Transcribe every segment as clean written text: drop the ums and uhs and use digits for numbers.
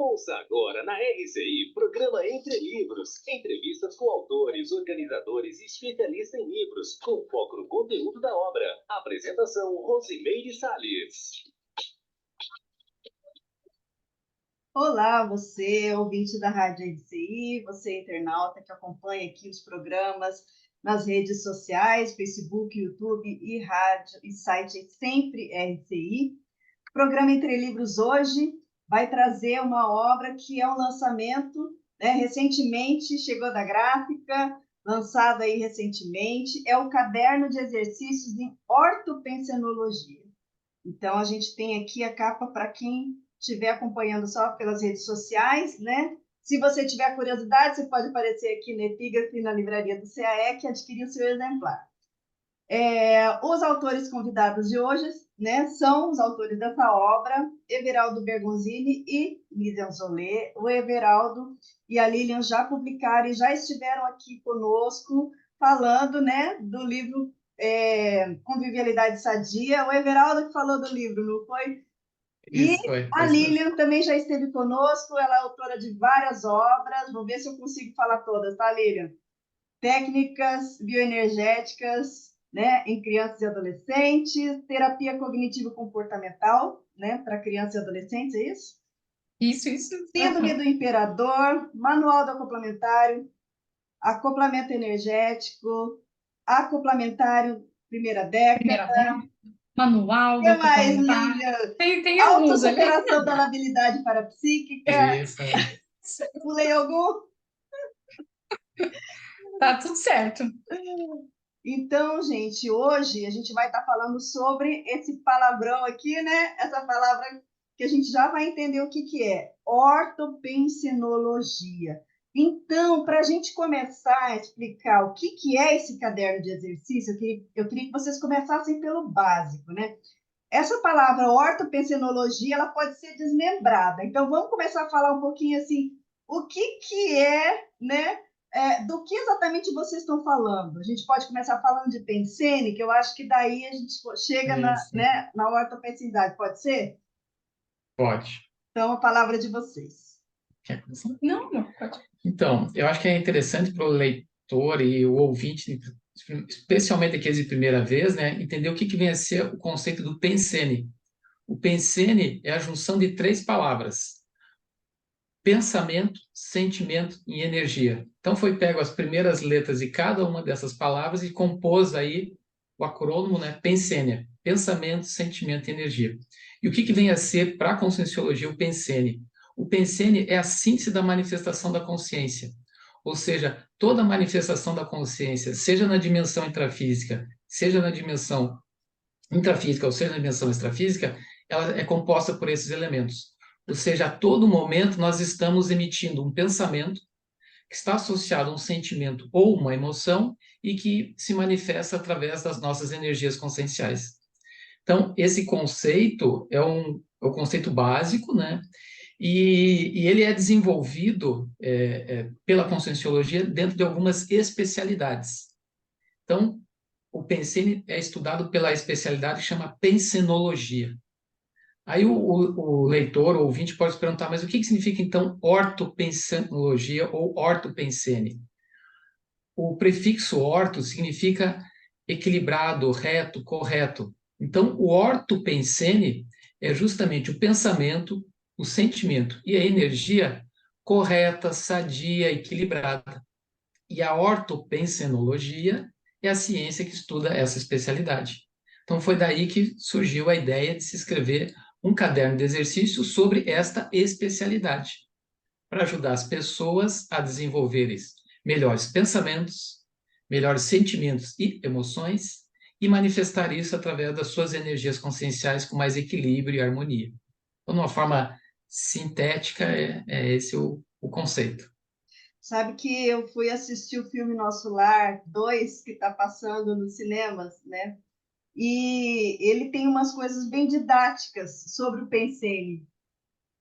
Ouça agora na RCI, programa Entre Livros. Entrevistas com autores, organizadores e especialistas em livros, com foco no conteúdo da obra. Apresentação, Rosimeire Salles. Olá, você, ouvinte da Rádio RCI, você, internauta que acompanha aqui os programas nas redes sociais, Facebook, YouTube e rádio e site sempre RCI. O programa Entre Livros hoje vai trazer uma obra que é um lançamento, né, recentemente, chegou da gráfica, lançado aí recentemente, é o Caderno de Exercícios em Ortopensenologia. Então, a gente tem aqui a capa para quem estiver acompanhando só pelas redes sociais, né? Se você tiver curiosidade, você pode aparecer aqui na Epígrafe, na livraria do CAE, que adquirir o seu exemplar. Os autores convidados de hoje, né, são os autores dessa obra, Everaldo Bergonzini e Lilian Zolé. O Everaldo e a Lilian já publicaram e já estiveram aqui conosco falando, né, do livro Convivialidade Sadia. O Everaldo que falou do livro, não foi? Isso, E foi a isso mesmo. Lilian também já esteve conosco, ela é autora de várias obras, vou ver se eu consigo falar todas, tá, Lilian? Técnicas bioenergéticas, né, em crianças e adolescentes, terapia cognitivo-comportamental, né, para crianças e adolescentes, é isso? Isso. Síndrome do imperador, manual do acoplamentário, acoplamento energético, acoplamentário primeira década. Manual O do que mais, complementar. Lilian? Tem alguns ali. Autossuperação da labilidade parapsíquica. Isso. Pulei algum? Tá tudo certo. Então, gente, hoje a gente vai estar falando sobre esse palavrão aqui, né? Essa palavra que a gente já vai entender o que é, ortopensenologia. Então, para a gente começar a explicar o que é esse caderno de exercício, eu queria que vocês começassem pelo básico, né? Essa palavra ortopensenologia, ela pode ser desmembrada. Então, vamos começar a falar um pouquinho assim, o que é, né? Do que exatamente vocês estão falando? A gente pode começar falando de pensene, que eu acho que daí a gente chega Isso. na ortopensidade, pode ser? Pode. Então, a palavra é de vocês. Quer começar? Não, pode. Então, eu acho que é interessante para o leitor e o ouvinte, especialmente aqueles de primeira vez, né, entender o que vem a ser o conceito do pensene. O pensene é a junção de três palavras: pensamento, sentimento e energia. Então foi pego as primeiras letras de cada uma dessas palavras e compôs aí o acrônimo, né, Pensênia, pensamento, sentimento e energia. E o que vem a ser para a Conscienciologia o Pensene? O Pensene é a síntese da manifestação da consciência, ou seja, toda manifestação da consciência, seja na dimensão intrafísica, seja na dimensão intrafísica ou seja na dimensão extrafísica, ela é composta por esses elementos. Ou seja, a todo momento nós estamos emitindo um pensamento que está associado a um sentimento ou uma emoção e que se manifesta através das nossas energias conscienciais. Então, esse conceito é o conceito básico, né? E ele é desenvolvido pela Conscienciologia dentro de algumas especialidades. Então, o pensene é estudado pela especialidade que chama pensenologia. Aí o leitor, o ouvinte, pode se perguntar, mas o que significa, então, ortopensenologia ou ortopensene? O prefixo orto significa equilibrado, reto, correto. Então, o ortopensene é justamente o pensamento, o sentimento e a energia correta, sadia, equilibrada. E a ortopensenologia é a ciência que estuda essa especialidade. Então, foi daí que surgiu a ideia de se escrever um caderno de exercício sobre esta especialidade, para ajudar as pessoas a desenvolverem melhores pensamentos, melhores sentimentos e emoções e manifestar isso através das suas energias conscienciais com mais equilíbrio e harmonia. Então, de uma forma sintética, é esse o conceito. Sabe que eu fui assistir o filme Nosso Lar 2, que está passando nos cinemas, né? E ele tem umas coisas bem didáticas sobre o pensene.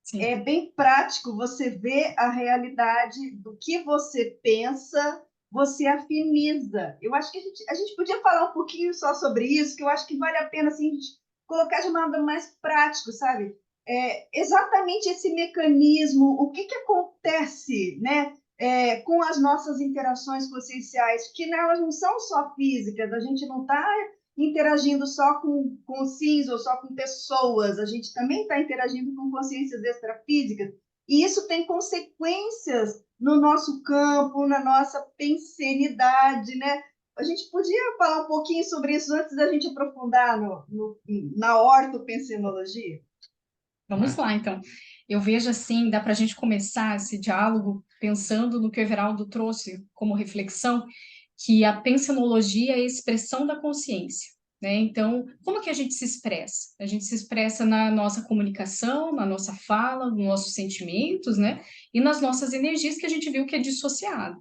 Sim. É bem prático, você vê a realidade do que você pensa, você afiniza. Eu acho que a gente podia falar um pouquinho só sobre isso, que eu acho que vale a pena assim, a gente colocar de modo mais prático, sabe? exatamente esse mecanismo, o que acontece, né, com as nossas interações conscienciais, que elas não são só físicas, a gente não está interagindo só com sims ou só com pessoas, a gente também está interagindo com consciências extrafísicas, e isso tem consequências no nosso campo, na nossa pensenidade, né? A gente podia falar um pouquinho sobre isso antes da gente aprofundar na ortopensenologia? Vamos lá, então. Eu vejo assim, dá para a gente começar esse diálogo pensando no que o Everaldo trouxe como reflexão, que a pensenologia é a expressão da consciência, né? Então, como que a gente se expressa? A gente se expressa na nossa comunicação, na nossa fala, nos nossos sentimentos, né? E nas nossas energias, que a gente viu que é dissociado.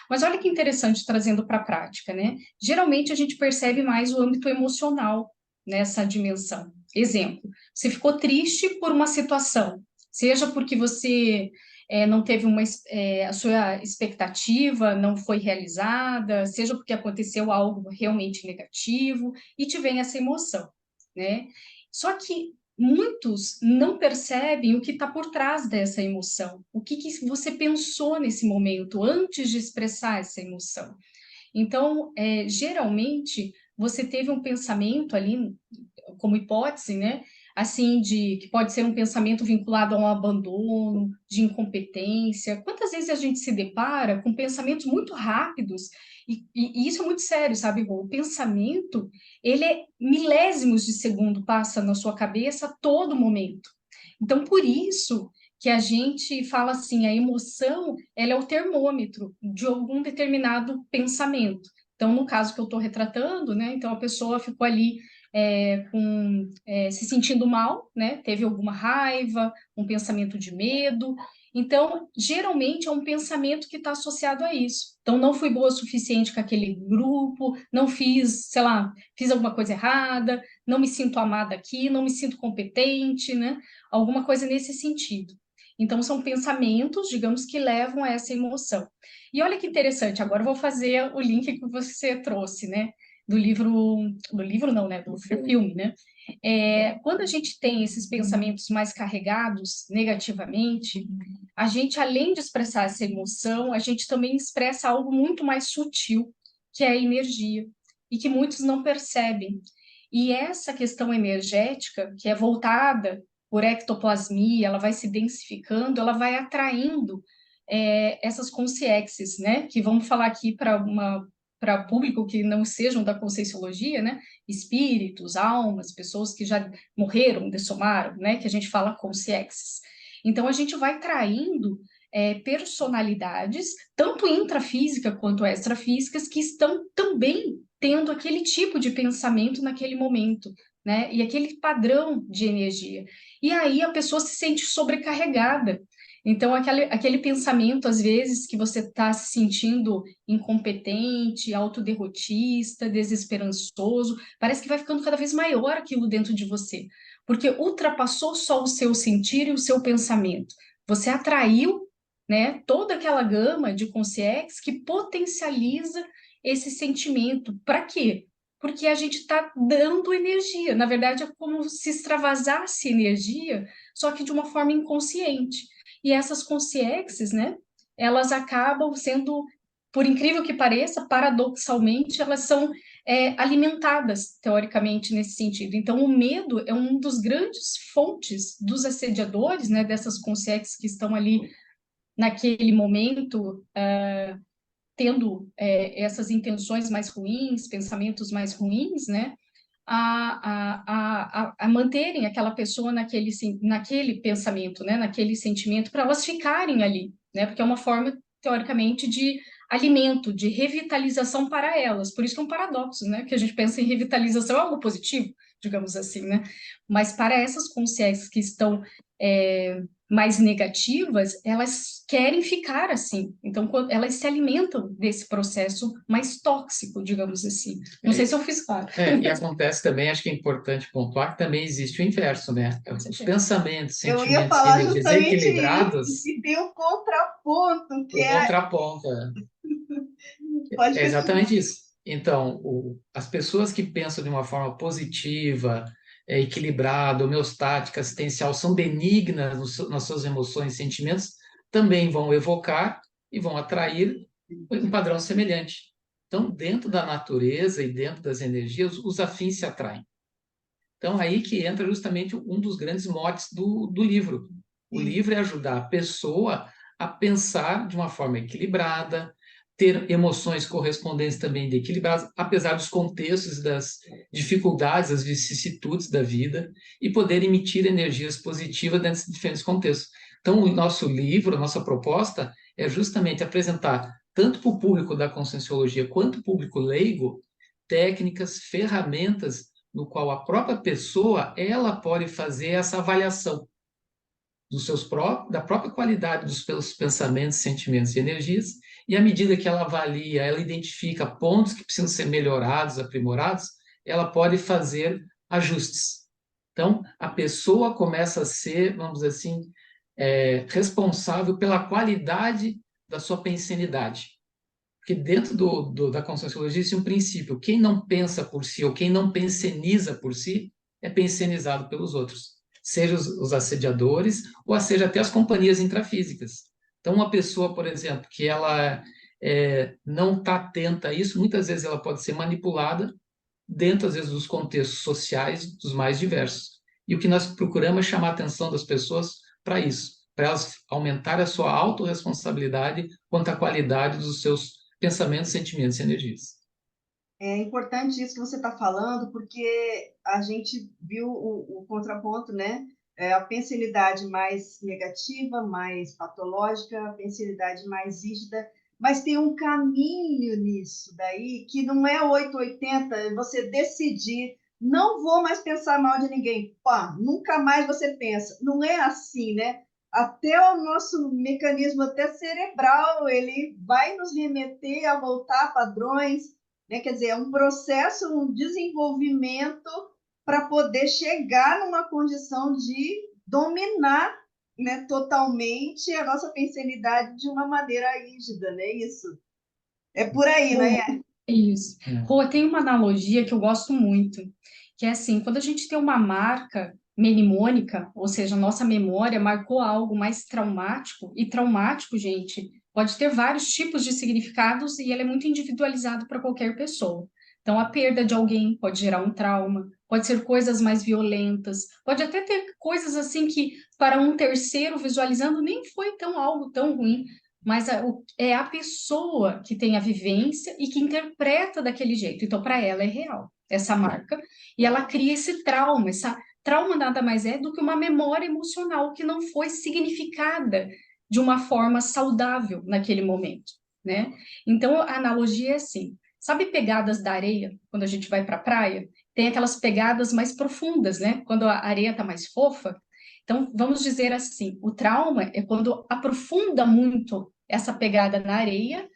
Mas olha que interessante trazendo para a prática, né? Geralmente a gente percebe mais o âmbito emocional nessa dimensão. Exemplo, você ficou triste por uma situação, seja porque você não teve a sua expectativa não foi realizada, seja porque aconteceu algo realmente negativo e te vem essa emoção, né? Só que muitos não percebem o que está por trás dessa emoção, o que você pensou nesse momento antes de expressar essa emoção. Então, geralmente, você teve um pensamento ali, como hipótese, né? Assim, que pode ser um pensamento vinculado a um abandono, de incompetência. Quantas vezes a gente se depara com pensamentos muito rápidos, e isso é muito sério, sabe, Rô? O pensamento, ele é milésimos de segundo, passa na sua cabeça a todo momento. Então, por isso que a gente fala assim, a emoção, ela é o termômetro de algum determinado pensamento. Então, no caso que eu estou retratando, né, então a pessoa ficou ali se sentindo mal, né, teve alguma raiva, um pensamento de medo. Então, geralmente é um pensamento que está associado a isso. Então, não fui boa o suficiente com aquele grupo, não fiz, sei lá, fiz alguma coisa errada, não me sinto amada aqui, não me sinto competente, né? Alguma coisa nesse sentido. Então, são pensamentos, digamos, que levam a essa emoção. E olha que interessante, agora eu vou fazer o link que você trouxe, né? Do livro não, né? Do filme, né? Quando a gente tem esses pensamentos mais carregados negativamente, a gente, além de expressar essa emoção, a gente também expressa algo muito mais sutil, que é a energia, e que muitos não percebem. E essa questão energética, que é voltada por ectoplasmia, ela vai se densificando, ela vai atraindo essas consciências, né? Que vamos falar aqui para público que não sejam da Conscienciologia, né? Espíritos, almas, pessoas que já morreram, dessomaram, né? Que a gente fala consciências. Então a gente vai traindo personalidades, tanto intrafísica quanto extrafísicas, que estão também tendo aquele tipo de pensamento naquele momento, né? E aquele padrão de energia. E aí a pessoa se sente sobrecarregada. Então, aquele pensamento, às vezes, que você está se sentindo incompetente, autoderrotista, desesperançoso, parece que vai ficando cada vez maior aquilo dentro de você, porque ultrapassou só o seu sentir e o seu pensamento. Você atraiu, né, toda aquela gama de consciências que potencializa esse sentimento. Para quê? Porque a gente está dando energia. Na verdade, é como se extravasasse energia, só que de uma forma inconsciente. E essas consciências, né, elas acabam sendo, por incrível que pareça, paradoxalmente, elas são alimentadas, teoricamente, nesse sentido. Então, o medo é um dos grandes fontes dos assediadores, né, dessas consciências que estão ali naquele momento, tendo essas intenções mais ruins, pensamentos mais ruins, né, a manterem aquela pessoa naquele pensamento, né, naquele sentimento, para elas ficarem ali, né, porque é uma forma, teoricamente, de alimento, de revitalização para elas. Por isso que é um paradoxo, né, que a gente pensa em revitalização é algo positivo, digamos assim, né, mas para essas consciências que estão mais negativas, elas querem ficar assim. Então, elas se alimentam desse processo mais tóxico, digamos assim. Não sei se eu fiz claro. E acontece também, acho que é importante pontuar, que também existe o inverso, né? Os pensamentos, Eu ia sentimentos e falar energias justamente equilibrados, isso, que tem um contraponto, que o contraponto. Pode É continuar. exatamente isso. Então, as pessoas que pensam de uma forma positiva, equilibrada, homeostática, assistencial, são benignas nas suas emoções e sentimentos, também vão evocar e vão atrair um padrão semelhante. Então, dentro da natureza e dentro das energias, os afins se atraem. Então, aí que entra justamente um dos grandes motes do livro. O livro é ajudar a pessoa a pensar de uma forma equilibrada, ter emoções correspondentes também de equilibradas, apesar dos contextos e das dificuldades, das vicissitudes da vida, e poder emitir energias positivas dentro de diferentes contextos. Então, o nosso livro, a nossa proposta é justamente apresentar, tanto para o público da Conscienciologia quanto para o público leigo, técnicas, ferramentas no qual a própria pessoa ela pode fazer essa avaliação da própria qualidade dos seus pensamentos, sentimentos e energias, e à medida que ela avalia, ela identifica pontos que precisam ser melhorados, aprimorados, ela pode fazer ajustes. Então, a pessoa começa a ser, vamos dizer assim, responsável pela qualidade da sua pensenidade. Porque dentro da Conscienciologia existe um princípio: quem não pensa por si ou quem não penseniza por si é pensenizado pelos outros, seja os assediadores ou seja até as companhias intrafísicas. Então, uma pessoa, por exemplo, que ela não está atenta a isso, muitas vezes ela pode ser manipulada dentro, às vezes, dos contextos sociais dos mais diversos. E o que nós procuramos é chamar a atenção das pessoas para isso, para elas aumentarem a sua autorresponsabilidade quanto à qualidade dos seus pensamentos, sentimentos e energias. É importante isso que você está falando, porque a gente viu o contraponto, né? A pensilidade mais negativa, mais patológica, a pensilidade mais rígida, mas tem um caminho nisso daí, que não é 880, você decidir, não vou mais pensar mal de ninguém, pá, nunca mais você pensa. Não é assim, né? Até o nosso mecanismo até cerebral, ele vai nos remeter a voltar a padrões, né? Quer dizer, é um processo, um desenvolvimento para poder chegar numa condição de dominar, né, totalmente a nossa pensenidade de uma maneira rígida, né? Isso. É por aí, né? Isso. Rô, tem uma analogia que eu gosto muito, que é assim, quando a gente tem uma marca mnemônica, ou seja, a nossa memória marcou algo mais traumático, e traumático, gente, pode ter vários tipos de significados e ele é muito individualizado para qualquer pessoa. Então, a perda de alguém pode gerar um trauma, pode ser coisas mais violentas, pode até ter coisas assim que, para um terceiro visualizando, nem foi algo tão ruim, mas é a pessoa que tem a vivência e que interpreta daquele jeito. Então, para ela é real essa marca, e ela cria esse trauma. Essa trauma nada mais é do que uma memória emocional que não foi significada de uma forma saudável naquele momento, né? Então, a analogia é assim: sabe pegadas da areia, quando a gente vai para a praia? Tem aquelas pegadas mais profundas, né? Quando a areia está mais fofa. Então, vamos dizer assim, o trauma é quando aprofunda muito essa pegada na areia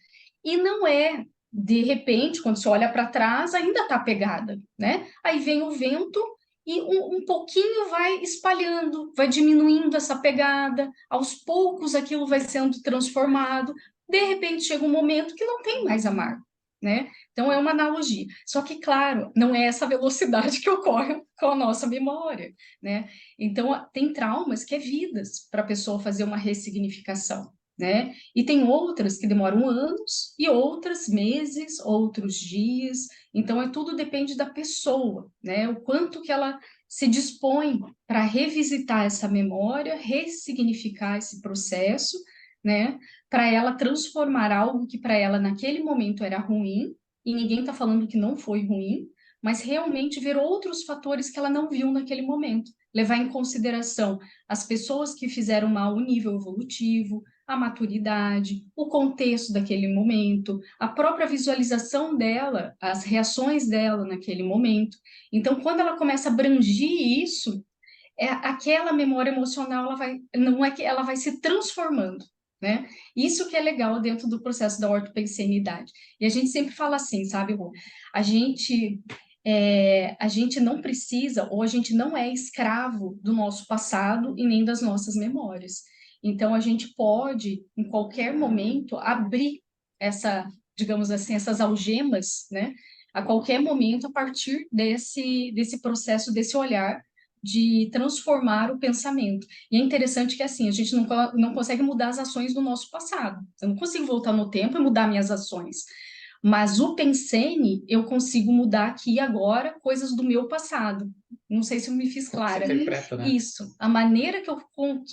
e não é, de repente, quando você olha para trás, ainda está pegada, né? Aí vem o vento e um pouquinho vai espalhando, vai diminuindo essa pegada, aos poucos aquilo vai sendo transformado, de repente chega um momento que não tem mais a marca, né? Então é uma analogia. Só que, claro, não é essa velocidade que ocorre com a nossa memória, né? Então, tem traumas que é vidas para a pessoa fazer uma ressignificação, né? E tem outras que demoram anos e outras meses, outros dias. Então, tudo depende da pessoa, né? O quanto que ela se dispõe para revisitar essa memória, ressignificar esse processo, né? Para ela transformar algo que para ela naquele momento era ruim, e ninguém está falando que não foi ruim, mas realmente ver outros fatores que ela não viu naquele momento. Levar em consideração as pessoas que fizeram mal, o nível evolutivo, a maturidade, o contexto daquele momento, a própria visualização dela, as reações dela naquele momento. Então, quando ela começa a abranger isso, aquela memória emocional, não é que ela vai se transformando, né? Isso que é legal dentro do processo da ortopensenidade. E a gente sempre fala assim, sabe, Rô? A gente não precisa, ou a gente não é escravo do nosso passado e nem das nossas memórias. Então, a gente pode, em qualquer momento, abrir digamos assim, essas algemas, né? a qualquer momento a partir desse processo, desse olhar de transformar o pensamento. E é interessante que, assim, a gente não consegue mudar as ações do nosso passado. Eu não consigo voltar no tempo e mudar minhas ações. Mas o Pensene, eu consigo mudar aqui e agora coisas do meu passado. Não sei se eu me fiz clara. Você interpreta, né? Isso. A maneira que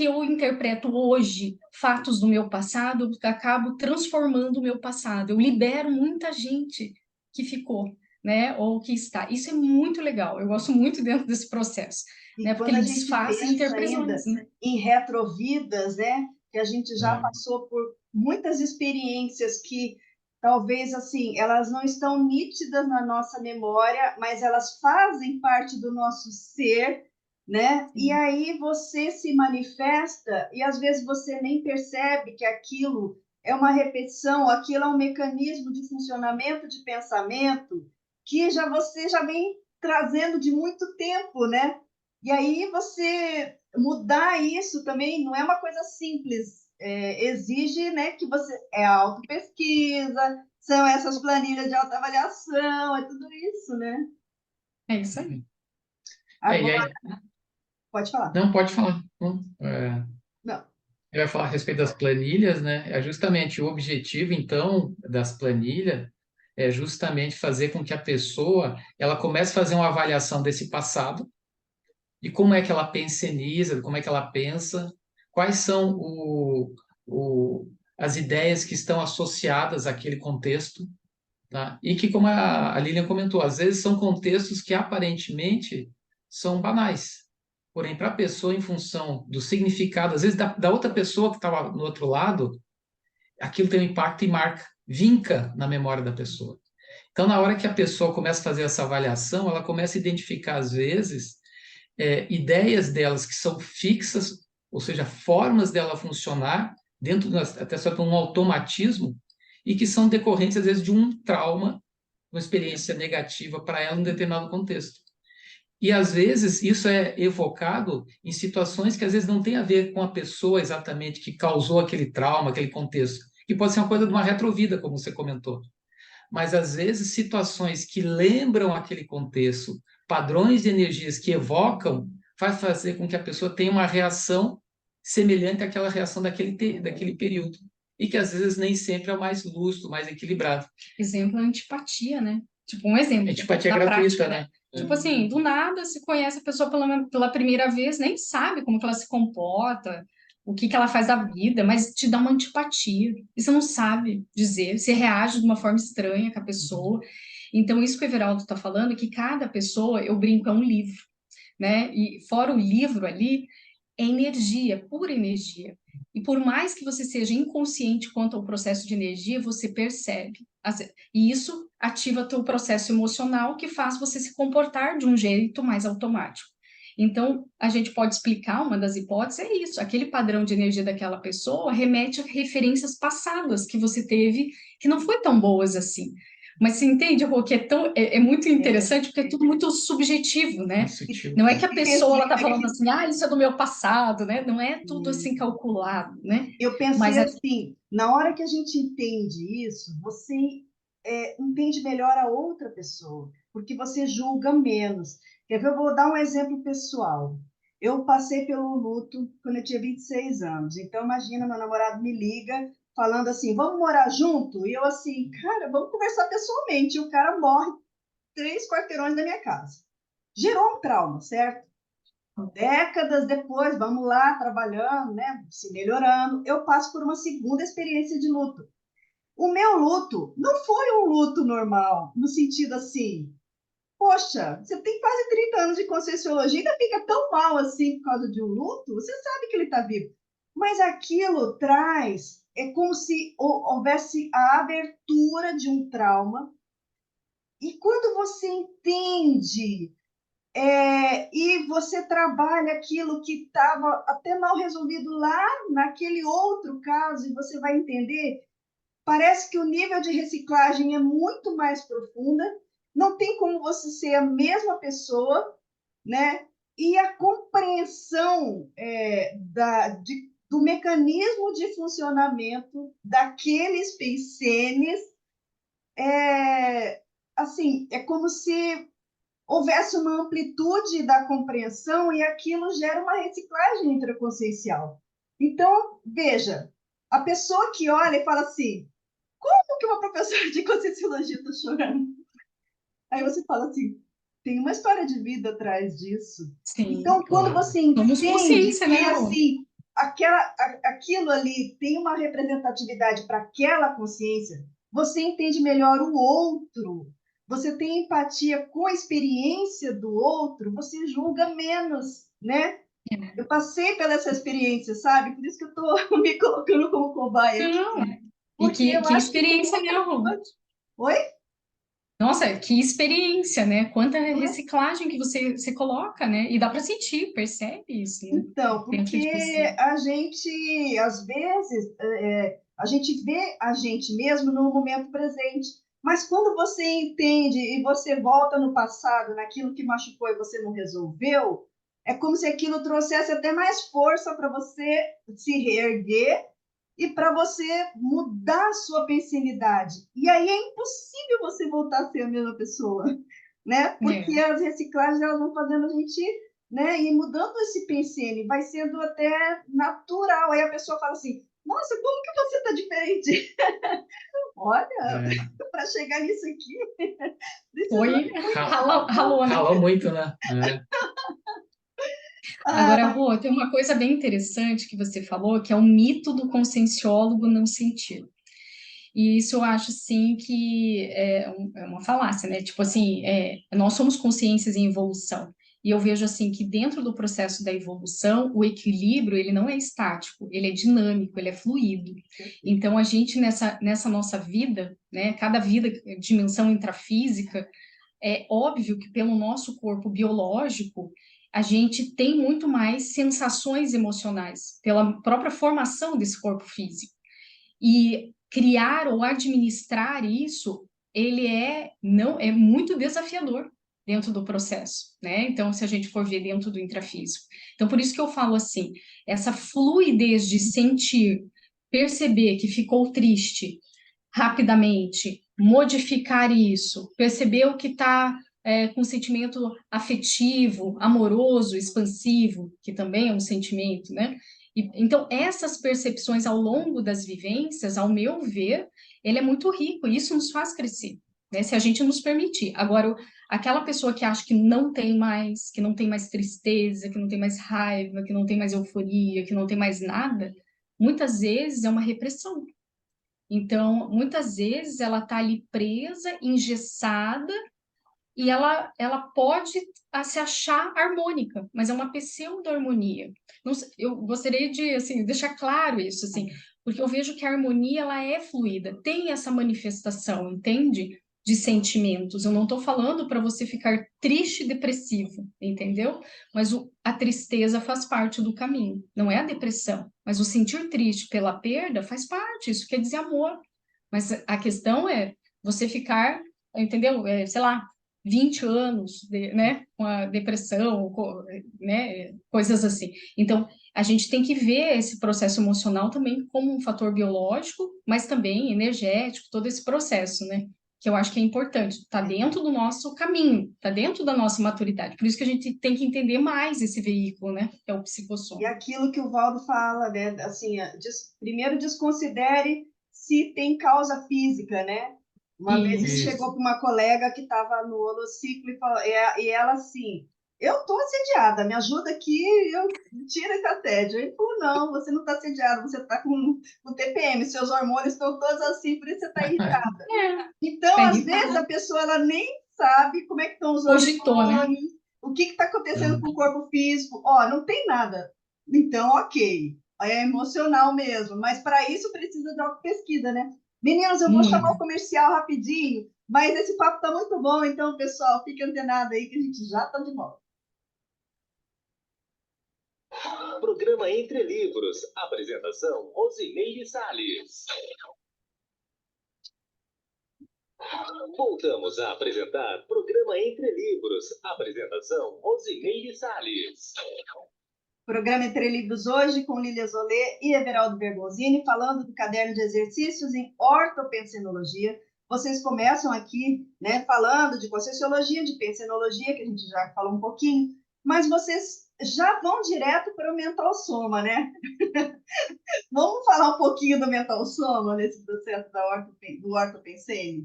eu interpreto hoje fatos do meu passado, eu acabo transformando o meu passado. Eu libero muita gente que ficou, né? Ou que está. Isso é muito legal. Eu gosto muito dentro desse processo, E né? Porque quando ele a gente desfaz pensa ainda interpretações, né? em retrovidas, né? Que a gente já É. passou por muitas experiências que talvez assim elas não estão nítidas na nossa memória, mas elas fazem parte do nosso ser, né? E Sim. aí você se manifesta e às vezes você nem percebe que aquilo é uma repetição, aquilo é um mecanismo de funcionamento de pensamento que você já vem trazendo de muito tempo, né? E aí você mudar isso também não é uma coisa simples, exige, né, que você autopesquisa, são essas planilhas de autoavaliação, é tudo isso, né? É isso aí. E Agora, aí, pode falar. não, pode falar. Não, Não. eu ia falar a respeito das planilhas, né? É justamente o objetivo, então, das planilhas é justamente fazer com que a pessoa ela comece a fazer uma avaliação desse passado e como é que ela penseniza, como é que ela pensa, quais são as ideias que estão associadas àquele contexto, tá? E que, como a Lilian comentou, às vezes são contextos que aparentemente são banais. Porém, para a pessoa, em função do significado, às vezes da outra pessoa que estava no outro lado, aquilo tem um impacto e marca, vinca na memória da pessoa. Então, na hora que a pessoa começa a fazer essa avaliação, ela começa a identificar, às vezes, ideias delas que são fixas, ou seja, formas dela funcionar dentro até só de um automatismo e que são decorrentes às vezes de um trauma, uma experiência negativa para ela em determinado contexto. E às vezes isso é evocado em situações que às vezes não tem a ver com a pessoa exatamente que causou aquele trauma, aquele contexto, que pode ser uma coisa de uma retrovida, como você comentou. Mas às vezes situações que lembram aquele contexto, padrões de energias que evocam, faz fazer com que a pessoa tenha uma reação semelhante àquela reação daquele período. E que às vezes nem sempre é o mais lúcido, mais equilibrado. Exemplo é antipatia, né? Tipo, um A exemplo antipatia da gratuita, prática, né? Tipo assim, do nada se conhece a pessoa pela primeira vez, nem sabe como que ela se comporta, o que que ela faz da vida, mas te dá uma antipatia. E você não sabe dizer, você reage de uma forma estranha com a pessoa. Então, isso que o Everaldo está falando, é que cada pessoa, eu brinco, é um livro, né? E fora o livro ali, é energia, pura energia. E por mais que você seja inconsciente quanto ao processo de energia, você percebe. E isso ativa teu processo emocional que faz você se comportar de um jeito mais automático. Então, a gente pode explicar, uma das hipóteses é isso, aquele padrão de energia daquela pessoa remete a referências passadas que você teve que não foi tão boas assim. Mas você entende, Rô, que é muito interessante porque é tudo muito subjetivo, né? Sutil. Não é que a E pessoa ela pensei tá falando assim, ah, isso é do meu passado, né? Não é tudo assim calculado, né? Eu pensei Mas assim, na hora que a gente entende isso, você entende melhor a outra pessoa, porque você julga menos. Quer ver? Eu vou dar um exemplo pessoal. Eu passei pelo luto quando eu tinha 26 anos. Então, imagina, meu namorado me liga falando assim, vamos morar junto? E eu assim, cara, vamos conversar pessoalmente. E o cara morre 3 quarteirões da minha casa. Gerou um trauma, certo? Décadas depois, vamos lá, trabalhando, né, se melhorando, eu passo por uma segunda experiência de luto. O meu luto não foi um luto normal, no sentido assim, poxa, você tem quase 30 anos de conscienciologia e ainda fica tão mal assim por causa de um luto, você sabe que ele está vivo. Mas aquilo traz, é como se houvesse a abertura de um trauma, e quando você entende e você trabalha aquilo que estava até mal resolvido lá naquele outro caso, e você vai entender, parece que o nível de reciclagem é muito mais profunda, não tem como você ser a mesma pessoa, né? E a compreensão do mecanismo de funcionamento daqueles pensenes, é, assim, é como se houvesse uma amplitude da compreensão e aquilo gera uma reciclagem intraconsciencial. Então, veja, a pessoa que olha e fala assim, como que uma professora de Conscienciologia está chorando? Aí você fala assim, tem uma história de vida atrás disso. Sim, Então, quando claro. você Somos entende consciência, que, né, Rô? assim, aquilo ali tem uma representatividade para aquela consciência, você entende melhor o outro, você tem empatia com a experiência do outro, você julga menos, né? Eu passei pela essa experiência, sabe? Por isso que eu estou me colocando como cobaia aqui, Não. E porque eu que acho que tem experiência, uma... né, Rô? Oi? Nossa, que experiência, né? Quanta reciclagem que você coloca, né? E dá para sentir, percebe isso, né? Então, Dentro de você. porque a gente, às vezes, a gente vê a gente mesmo no momento presente, mas quando você entende e você volta no passado, naquilo que machucou e você não resolveu, é como se aquilo trouxesse até mais força para você se reerguer e para você mudar a sua pensanidade. E aí é impossível você voltar a ser a mesma pessoa, né? Porque É. as reciclagens elas vão fazendo a gente, né, ir mudando esse pensene, vai sendo até natural. Aí a pessoa fala assim: nossa, como que você está diferente? Olha, É. para chegar nisso aqui, precisou Foi, de muito ralou, né? Ralou muito, né? É. Agora, Rô, tem uma coisa bem interessante que você falou, que é o mito do conscienciólogo não sentir. E isso eu acho, sim, que é uma falácia, né? Tipo assim, nós somos consciências em evolução. E eu vejo, assim, que dentro do processo da evolução, o equilíbrio, ele não é estático, ele é dinâmico, ele é fluido. Então, a gente, nessa nossa vida, né? Cada vida, dimensão intrafísica, é óbvio que pelo nosso corpo biológico, a gente tem muito mais sensações emocionais, pela própria formação desse corpo físico. E criar ou administrar isso, ele não é muito desafiador dentro do processo, né? Então, se a gente for ver dentro do intrafísico. Então, por isso que eu falo assim, essa fluidez de sentir, perceber que ficou triste rapidamente, modificar isso, perceber o que está com sentimento afetivo, amoroso, expansivo, que também é um sentimento, né? Então, essas percepções ao longo das vivências, ao meu ver, ele é muito rico, e isso nos faz crescer, né? Se a gente nos permitir. Agora, aquela pessoa que acha que não tem mais tristeza, que não tem mais raiva, que não tem mais euforia, que não tem mais nada, muitas vezes é uma repressão. Então, muitas vezes ela está ali presa, engessada, e ela pode se achar harmônica, mas é uma pseudo-harmonia. Eu gostaria de assim, deixar claro isso, assim, porque eu vejo que a harmonia ela é fluida, tem essa manifestação, entende? De sentimentos. Eu não estou falando para você ficar triste e depressivo, entendeu? Mas a tristeza faz parte do caminho, não é a depressão. Mas o sentir triste pela perda faz parte, isso quer dizer amor. Mas a questão é você ficar, entendeu? Sei lá, 20 anos, né, com a depressão, né, coisas assim. Então, a gente tem que ver esse processo emocional também como um fator biológico, mas também energético, todo esse processo, né, que eu acho que é importante, está dentro do nosso caminho, está dentro da nossa maturidade. Por isso que a gente tem que entender mais esse veículo, né, que é o E psicossom. aquilo que o Valdo fala, né? Assim, primeiro desconsidere se tem causa física, né? Uma vez ele Isso. chegou Isso. para uma colega que estava no holociclo e ela assim, eu estou assediada, me ajuda aqui, eu tiro esse assédio. Ele falou, não, você não está assediada, você está com TPM, seus hormônios estão todos assim, por isso você está irritada. Então, Tá às vezes, a irritado. pessoa ela nem sabe como é que estão os Cogitou, né? hormônios, o que está acontecendo Não. com o corpo físico. Ó, não tem nada. Então, ok. É emocional mesmo. Mas para isso precisa de autopesquisa, né? Meninos, eu vou chamar Muito. o comercial rapidinho, mas esse papo está muito bom, então, pessoal, fique antenado aí que a gente já está de volta. Programa Entre Livros. Apresentação: Rosimeire Salles. Voltamos a apresentar Programa Entre Livros. Apresentação: Rosimeire Salles. Programa Entre Livros hoje com Lília Zolê e Everaldo Bergonzini, falando do caderno de exercícios em ortopensenologia. vocês começam aqui, né, falando de Conscienciologia, de Pensenologia, que a gente já falou um pouquinho, mas vocês já vão direto para o Mental Soma, né? Vamos falar um pouquinho do Mental Soma nesse processo do ortopensene?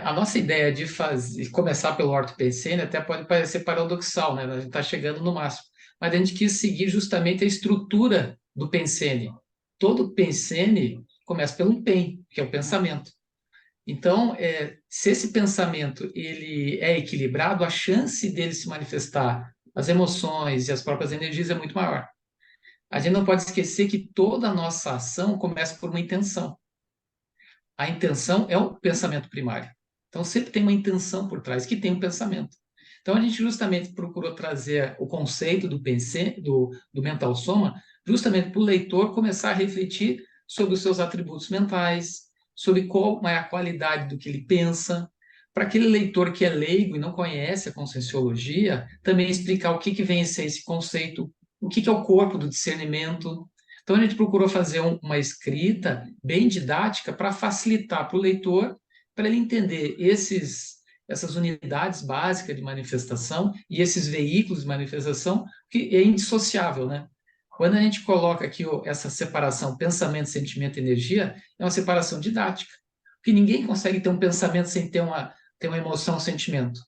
A nossa ideia de começar pelo ortopensene até pode parecer paradoxal, né? A gente está chegando no máximo. Mas a gente quis seguir justamente a estrutura do pensene. Todo pensene começa pelo pen, que é o pensamento. Então, se esse pensamento ele é equilibrado, a chance dele se manifestar, as emoções e as próprias energias é muito maior. A gente não pode esquecer que toda a nossa ação começa por uma intenção. A intenção é o pensamento primário. Então, sempre tem uma intenção por trás, que tem um pensamento. Então, a gente justamente procurou trazer o conceito do mental soma, justamente para o leitor começar a refletir sobre os seus atributos mentais, sobre qual é a qualidade do que ele pensa. Para aquele leitor que é leigo e não conhece a conscienciologia, também explicar o que vem a ser esse conceito, o que é o corpo do discernimento. Então, a gente procurou fazer uma escrita bem didática para facilitar para o leitor, para ele entender essas unidades básicas de manifestação e esses veículos de manifestação, que é indissociável, né? Quando a gente coloca aqui essa separação pensamento, sentimento e energia, é uma separação didática, porque ninguém consegue ter um pensamento sem ter uma emoção, um sentimento.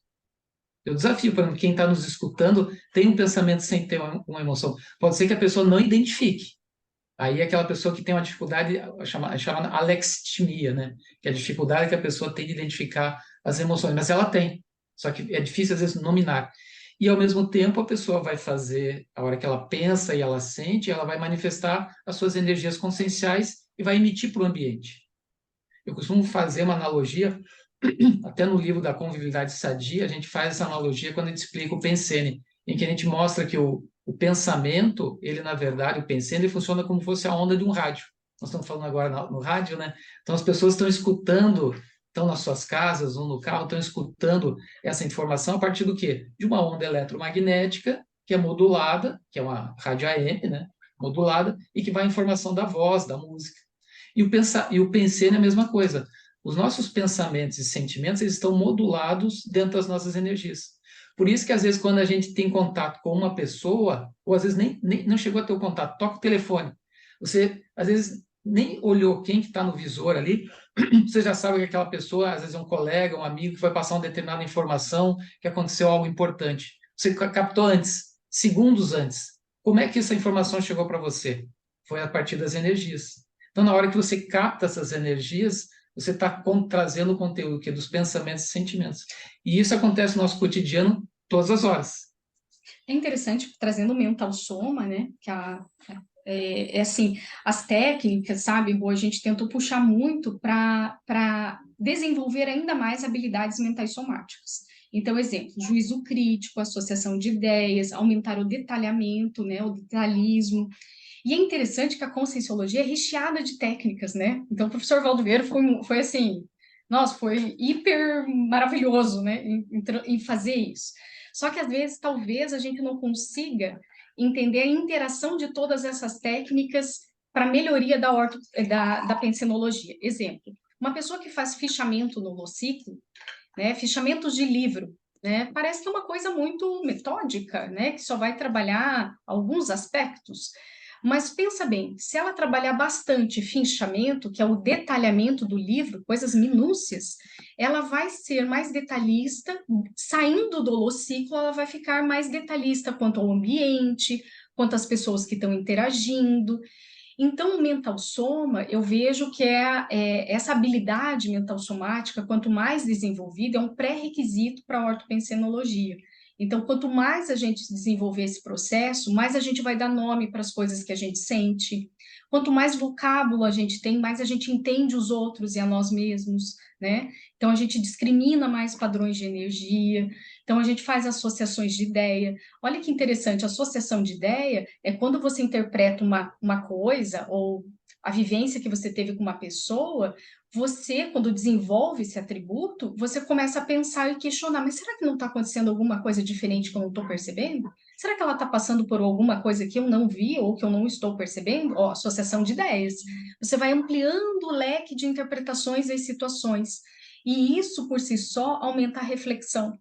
Eu desafio, por exemplo, quem está nos escutando, tem um pensamento sem ter uma emoção. Pode ser que a pessoa não identifique. Aí é aquela pessoa que tem uma dificuldade chamada alexithymia, né? Que é a dificuldade que a pessoa tem de identificar as emoções, mas ela tem. Só que é difícil, às vezes, nominar. E, ao mesmo tempo, a pessoa vai fazer, a hora que ela pensa e ela sente, ela vai manifestar as suas energias conscienciais e vai emitir para o ambiente. Eu costumo fazer uma analogia, até no livro da Convivialidade Sadia, a gente faz essa analogia quando a gente explica o pensene, em que a gente mostra que o pensamento, ele na verdade, o pensene, ele funciona como se fosse a onda de um rádio. Nós estamos falando agora no rádio, né? Então as pessoas estão escutando, estão nas suas casas ou no carro, estão escutando essa informação a partir do quê? De uma onda eletromagnética que é modulada, que é uma rádio AM, né? Modulada, e que vai a informação da voz, da música. E o pensene é a mesma coisa. Os nossos pensamentos e sentimentos, eles estão modulados dentro das nossas energias. Por isso que, às vezes, quando a gente tem contato com uma pessoa, ou às vezes nem não chegou a ter o contato, toca o telefone. Você, às vezes, nem olhou quem que está no visor ali, você já sabe que aquela pessoa, às vezes, é um colega, um amigo, que vai passar uma determinada informação, que aconteceu algo importante. Você captou antes, segundos antes. Como é que essa informação chegou para você? Foi a partir das energias. Então, na hora que você capta essas energias, você está trazendo o conteúdo que é dos pensamentos e sentimentos. E isso acontece no nosso cotidiano todas as horas. É interessante, trazendo o mental soma, né? Que assim, as técnicas, sabe, a gente tentou puxar muito para desenvolver ainda mais habilidades mentais somáticas. Então, exemplo, juízo crítico, associação de ideias, aumentar o detalhamento, né, o detalhismo. E é interessante que a conscienciologia é recheada de técnicas, né? Então, o professor Valdo Vieira foi assim, nossa, foi hiper maravilhoso, né, em fazer isso. Só que, às vezes, talvez a gente não consiga entender a interação de todas essas técnicas para melhoria da pensenologia. Exemplo, uma pessoa que faz fichamento no Lociclo, né, fichamentos de livro, né, parece que é uma coisa muito metódica, né, que só vai trabalhar alguns aspectos. Mas pensa bem, se ela trabalhar bastante fichamento, que é o detalhamento do livro, coisas minúcias, ela vai ser mais detalhista, saindo do holociclo, ela vai ficar mais detalhista quanto ao ambiente, quanto às pessoas que estão interagindo. Então, o mental soma, eu vejo que essa habilidade mental somática, quanto mais desenvolvida, é um pré-requisito para a ortopensenologia. Então, quanto mais a gente desenvolver esse processo, mais a gente vai dar nome para as coisas que a gente sente. Quanto mais vocábulo a gente tem, mais a gente entende os outros e a nós mesmos, né? Então, a gente discrimina mais padrões de energia. Então, a gente faz associações de ideia. Olha que interessante, associação de ideia é quando você interpreta uma coisa ou a vivência que você teve com uma pessoa, você, quando desenvolve esse atributo, você começa a pensar e questionar, mas será que não está acontecendo alguma coisa diferente que eu não estou percebendo? Será que ela está passando por alguma coisa que eu não vi ou que eu não estou percebendo? Ó, associação de ideias. Você vai ampliando o leque de interpretações das situações. E isso, por si só, aumenta a reflexão.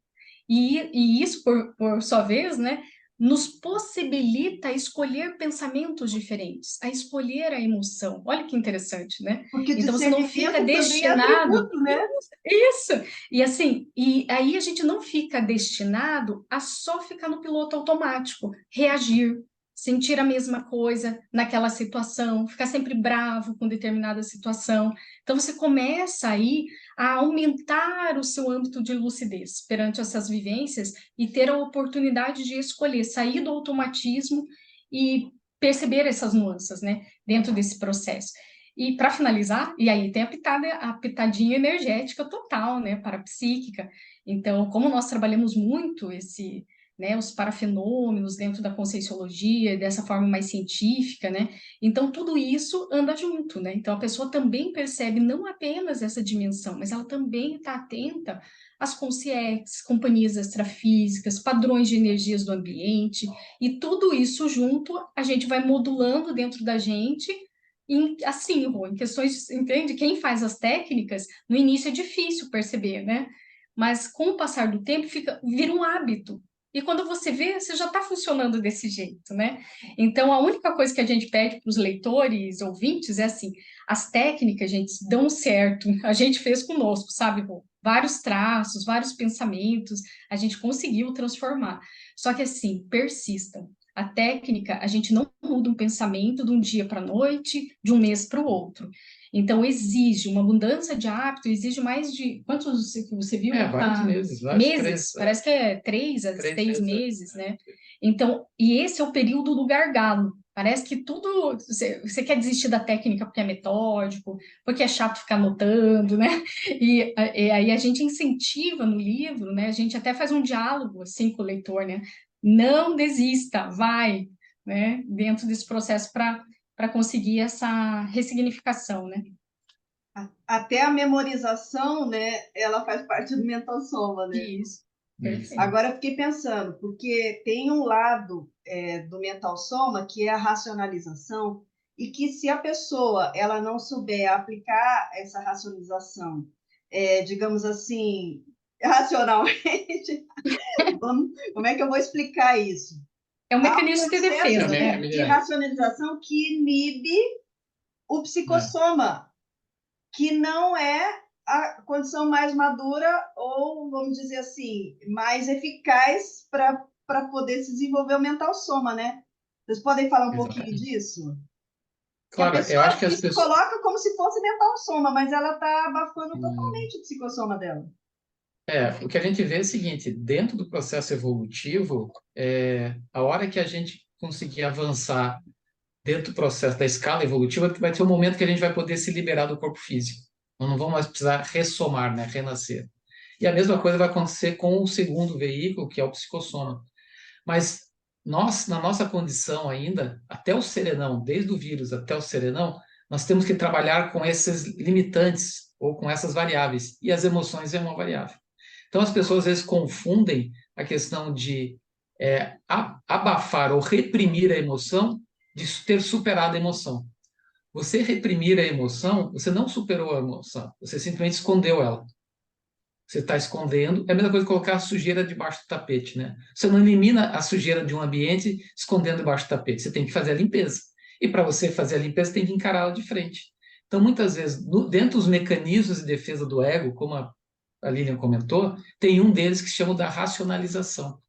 E isso, por sua vez, né, nos possibilita escolher pensamentos diferentes, a escolher a emoção. Olha que interessante, né? Porque Então você não fica discernimento também é destinado. atributo, né? Isso! E assim, e aí a gente não fica destinado a só ficar no piloto automático, reagir, sentir a mesma coisa naquela situação, ficar sempre bravo com determinada situação. Então você começa aí a aumentar o seu âmbito de lucidez perante essas vivências e ter a oportunidade de escolher sair do automatismo e perceber essas nuances, né, dentro desse processo. E para finalizar, e aí tem a pitadinha energética total, né, parapsíquica. Então, como nós trabalhamos muito esse, né, os parafenômenos dentro da conscienciologia, dessa forma mais científica, né, então tudo isso anda junto, né, então a pessoa também percebe não apenas essa dimensão, mas ela também está atenta às consciências, companhias extrafísicas, padrões de energias do ambiente, e tudo isso junto a gente vai modulando dentro da gente assim, Rô, em questões, entende? Quem faz as técnicas, no início é difícil perceber, né? Mas com o passar do tempo, vira um hábito. E quando você vê, você já está funcionando desse jeito, né? Então, a única coisa que a gente pede para os leitores, ouvintes, é assim, as técnicas, gente, dão certo. A gente fez conosco, sabe, Rô? Vários traços, vários pensamentos, a gente conseguiu transformar. Só que, assim, persistam. A técnica, a gente não muda um pensamento de um dia para a noite, de um mês para o outro. Então, exige uma mudança de hábito, exige mais de... Quantos que você viu? Vários meses, vários Meses, três, parece que é 3 a 6 meses. meses, né? Então, e esse é o período do gargalo. Parece que tudo... Você quer desistir da técnica porque é metódico, porque é chato ficar anotando, né? E aí a gente incentiva no livro, né? A gente até faz um diálogo, assim, com o leitor, né? Não desista, vai, né, dentro desse processo para conseguir essa ressignificação, né? Até a memorização, né, ela faz parte do mental soma, né? Isso, perfeito. Agora eu fiquei pensando, porque tem um lado do mental soma que é a racionalização, e que se a pessoa ela não souber aplicar essa racionalização, digamos assim, racionalmente, como é que eu vou explicar isso? É um Há um mecanismo de processo defesa, né? de racionalização que inibe o psicossoma, que não é a condição mais madura ou, vamos dizer assim, mais eficaz para poder se desenvolver o mental soma, né? Vocês podem falar um pouquinho disso? Que a Claro, eu pessoa acho que as se pessoas... coloca como se fosse mental soma, mas ela está abafando totalmente o psicossoma dela. O que a gente vê é o seguinte, dentro do processo evolutivo, a hora que a gente conseguir avançar dentro do processo da escala evolutiva, vai ter um momento que a gente vai poder se liberar do corpo físico. Nós não vamos mais precisar ressomar, né, renascer. E a mesma coisa vai acontecer com o segundo veículo, que é o psicossoma. Mas nós, na nossa condição ainda, até o serenão, desde o vírus até o serenão, nós temos que trabalhar com esses limitantes ou com essas variáveis. E as emoções é uma variável. Então, as pessoas às vezes confundem a questão de abafar ou reprimir a emoção de ter superado a emoção. Você reprimir a emoção, você não superou a emoção, você simplesmente escondeu ela. Você está escondendo, é a mesma coisa que colocar a sujeira debaixo do tapete, né? Você não elimina a sujeira de um ambiente escondendo debaixo do tapete, você tem que fazer a limpeza. E para você fazer a limpeza, você tem que encará-la de frente. Então, muitas vezes, dentro dos mecanismos de defesa do ego, como a Lilian comentou, tem um deles que se chama da racionalização,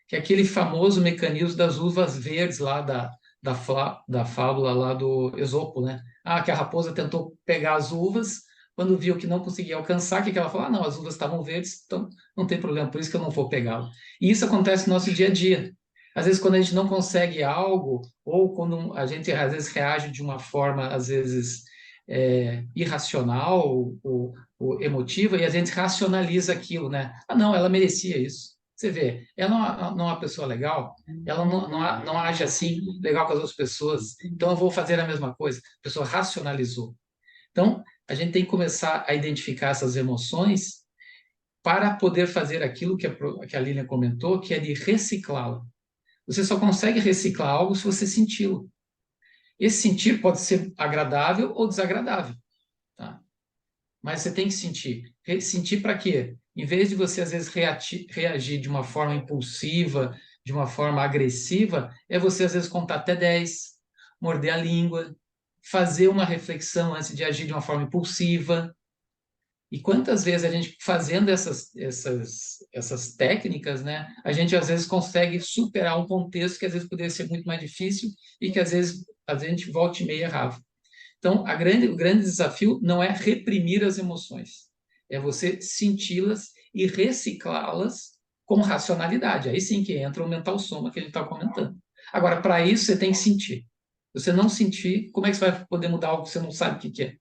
que é aquele famoso mecanismo das uvas verdes lá da fábula lá do Esopo, né? Que a raposa tentou pegar as uvas, quando viu que não conseguia alcançar, que ela falou, não, as uvas estavam verdes, então não tem problema, por isso que eu não vou pegá-la. E isso acontece no nosso dia a dia. Às vezes, quando a gente não consegue algo, ou quando a gente, às vezes, reage de uma forma, às vezes, irracional ou emotiva, e a gente racionaliza aquilo, né? Não, ela merecia isso. Você vê, ela não é uma pessoa legal, ela não age assim, legal com as outras pessoas, então eu vou fazer a mesma coisa. A pessoa racionalizou. Então, a gente tem que começar a identificar essas emoções para poder fazer aquilo que a Lilian comentou, que é de reciclá-la. Você só consegue reciclar algo se você senti-lo. Esse sentir pode ser agradável ou desagradável, tá? Mas você tem que sentir. Sentir para quê? Em vez de você, às vezes, reagir de uma forma impulsiva, de uma forma agressiva, é você, às vezes, contar até 10, morder a língua, fazer uma reflexão antes de agir de uma forma impulsiva. E quantas vezes a gente, fazendo essas técnicas, né, a gente, às vezes, consegue superar um contexto que, às vezes, poderia ser muito mais difícil e que, às vezes, a gente volta e meia errava. Então, o grande desafio não é reprimir as emoções, é você senti-las e reciclá-las com racionalidade. Aí sim que entra o mental soma que a gente está comentando. Agora, para isso, você tem que sentir. Se você não sentir, como é que você vai poder mudar algo que você não sabe o que é?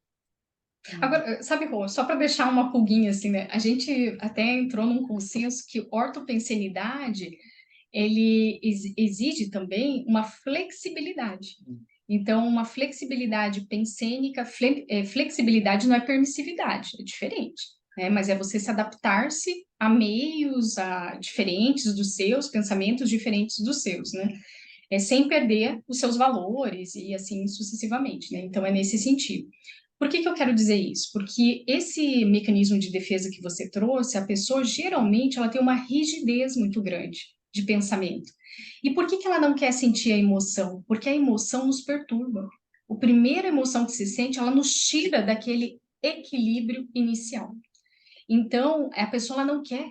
Agora, sabe, Rô, só para deixar uma pulguinha assim, né? A gente até entrou num consenso que ortopensenidade ele exige também uma flexibilidade. Então, uma flexibilidade pensênica, flexibilidade não é permissividade, é diferente, né? Mas é você se adaptar-se a meios diferentes dos seus, pensamentos diferentes dos seus, né? Sem perder os seus valores e assim sucessivamente, né? Então, é nesse sentido. Por que eu quero dizer isso? Porque esse mecanismo de defesa que você trouxe, a pessoa geralmente ela tem uma rigidez muito grande de pensamento. E por que ela não quer sentir a emoção? Porque a emoção nos perturba. A primeira emoção que se sente, ela nos tira daquele equilíbrio inicial. Então, a pessoa ela não quer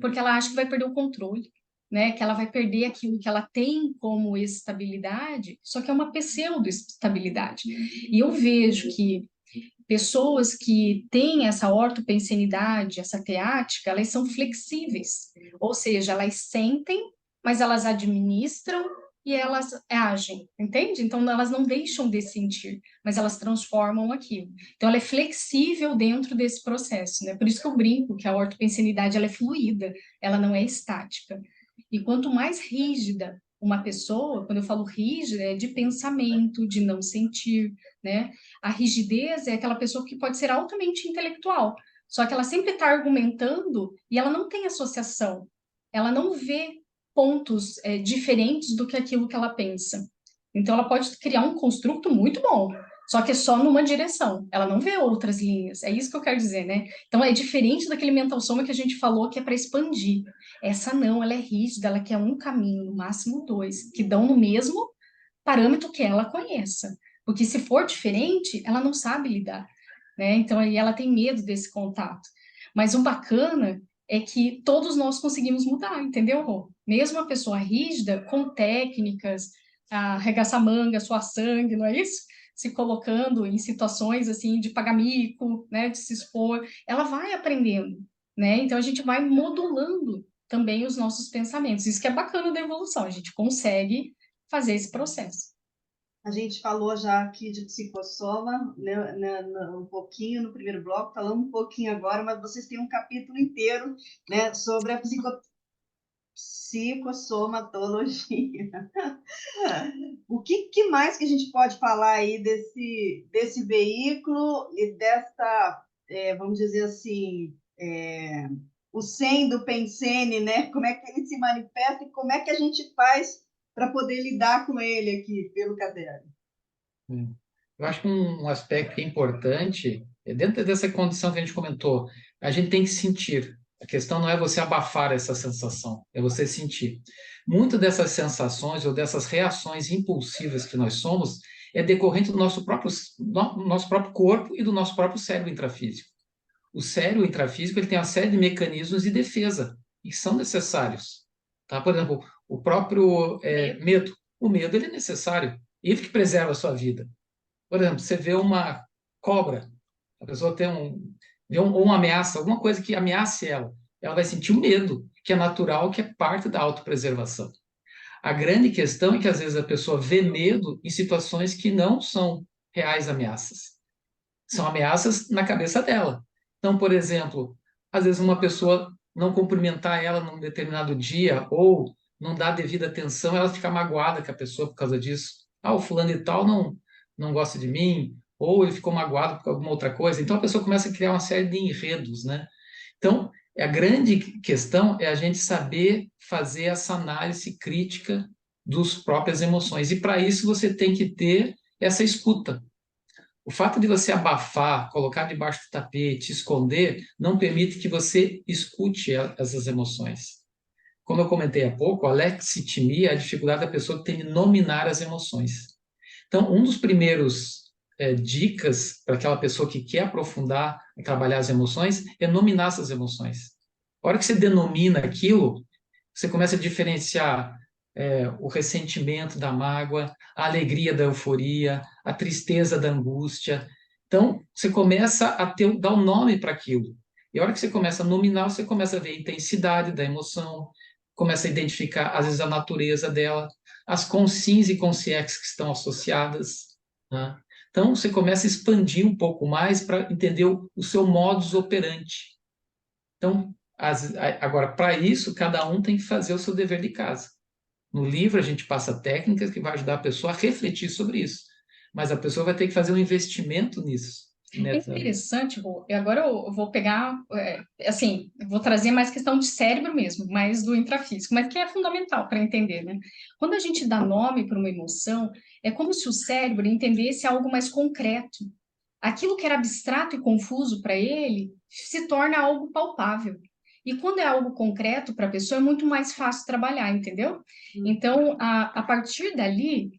porque ela acha que vai perder o controle, né? Que ela vai perder aquilo que ela tem como estabilidade, só que é uma pseudo-estabilidade. E eu vejo que pessoas que têm essa ortopensenidade, essa teática, elas são flexíveis, ou seja, elas sentem, mas elas administram e elas agem, entende? Então, elas não deixam de sentir, mas elas transformam aquilo. Então, ela é flexível dentro desse processo, né? Por isso que eu brinco que a ortopensenidade, ela é fluida, ela não é estática. E quanto mais rígida uma pessoa, quando eu falo rígida, é de pensamento, de não sentir, né? A rigidez é aquela pessoa que pode ser altamente intelectual, só que ela sempre está argumentando e ela não tem associação, ela não vê pontos diferentes do que aquilo que ela pensa. Então, ela pode criar um construto muito bom, só que é só numa direção, ela não vê outras linhas, é isso que eu quero dizer, né? Então, é diferente daquele mental soma que a gente falou que é para expandir. Essa não, ela é rígida, ela quer um caminho, no máximo dois, que dão no mesmo parâmetro que ela conheça. Porque se for diferente, ela não sabe lidar, né? Então aí ela tem medo desse contato. Mas o bacana é que todos nós conseguimos mudar, entendeu, Rô? Mesmo a pessoa rígida, com técnicas, arregaçar manga, suar sangue, não é isso? Se colocando em situações assim de pagar mico, né, de se expor, ela vai aprendendo, né? Então a gente vai modulando também os nossos pensamentos. Isso que é bacana da evolução, a gente consegue fazer esse processo. A gente falou já aqui de psicossoma, né, um pouquinho no primeiro bloco, falamos um pouquinho agora, mas vocês têm um capítulo inteiro, né, sobre a psicossomatologia. O que mais que a gente pode falar aí desse veículo e dessa, vamos dizer assim, o SEM do Pensene, né? Como é que ele se manifesta e como é que a gente faz para poder lidar com ele aqui pelo caderno? Eu acho que um aspecto que é importante, dentro dessa condição que a gente comentou, a gente tem que sentir. A questão não é você abafar essa sensação, é você sentir. Muitas dessas sensações ou dessas reações impulsivas que nós somos é decorrente do nosso próprio corpo e do nosso próprio cérebro intrafísico. O cérebro intrafísico ele tem uma série de mecanismos de defesa que são necessários. Tá? Por exemplo, o próprio medo. O medo ele é necessário. Ele que preserva a sua vida. Por exemplo, você vê uma cobra, a pessoa vê uma ameaça, alguma coisa que ameace ela vai sentir um medo, que é natural, que é parte da autopreservação. A grande questão é que às vezes a pessoa vê medo em situações que não são reais ameaças. São ameaças na cabeça dela. Então, por exemplo, às vezes uma pessoa não cumprimentar ela num determinado dia, ou não dar devida atenção, ela fica magoada com a pessoa por causa disso. Ah, o fulano e tal não gosta de mim, ou ele ficou magoado por alguma outra coisa. Então a pessoa começa a criar uma série de enredos, né? Então, a grande questão é a gente saber fazer essa análise crítica das próprias emoções. E para isso você tem que ter essa escuta. O fato de você abafar, colocar debaixo do tapete, esconder, não permite que você escute essas emoções. Como eu comentei há pouco, a lexitimia é a dificuldade da pessoa que tem de nominar as emoções. Então, um dos primeiros dicas para aquela pessoa que quer aprofundar e trabalhar as emoções é nominar essas emoções. A hora que você denomina aquilo, você começa a diferenciar o ressentimento da mágoa, a alegria da euforia, a tristeza da angústia. Então, você começa a dar um nome para aquilo. E a hora que você começa a nominar, você começa a ver a intensidade da emoção, começa a identificar, às vezes, a natureza dela, as consins e consciex que estão associadas, né? Então, você começa a expandir um pouco mais para entender o seu modus operandi. Então, agora, para isso, cada um tem que fazer o seu dever de casa. No livro, a gente passa técnicas que vai ajudar a pessoa a refletir sobre isso. Mas a pessoa vai ter que fazer um investimento nisso. É interessante, Rô. E agora eu vou pegar, assim, eu vou trazer mais questão de cérebro mesmo, mais do intrafísico, mas que é fundamental para entender, né? Quando a gente dá nome para uma emoção, é como se o cérebro entendesse algo mais concreto. Aquilo que era abstrato e confuso para ele se torna algo palpável. E quando é algo concreto para a pessoa, é muito mais fácil trabalhar, entendeu? Então, a partir dali,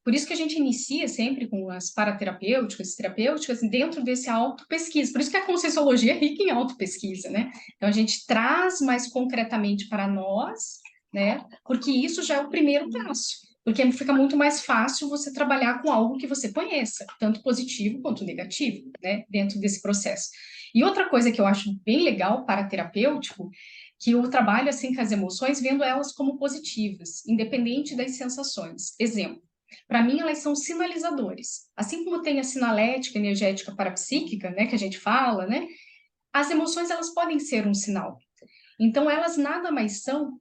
por isso que a gente inicia sempre com as paraterapêuticas, terapêuticas, dentro desse auto-pesquisa. Por isso que a Conscienciologia é rica em auto-pesquisa, né? Então, a gente traz mais concretamente para nós, né? Porque isso já é o primeiro passo. Porque fica muito mais fácil você trabalhar com algo que você conheça, tanto positivo quanto negativo, né? Dentro desse processo. E outra coisa que eu acho bem legal para terapêutico, que eu trabalho assim com as emoções, vendo elas como positivas, independente das sensações. Exemplo, para mim elas são sinalizadores. Assim como tem a sinalética energética parapsíquica, né, que a gente fala, né? As emoções elas podem ser um sinal. Então elas nada mais são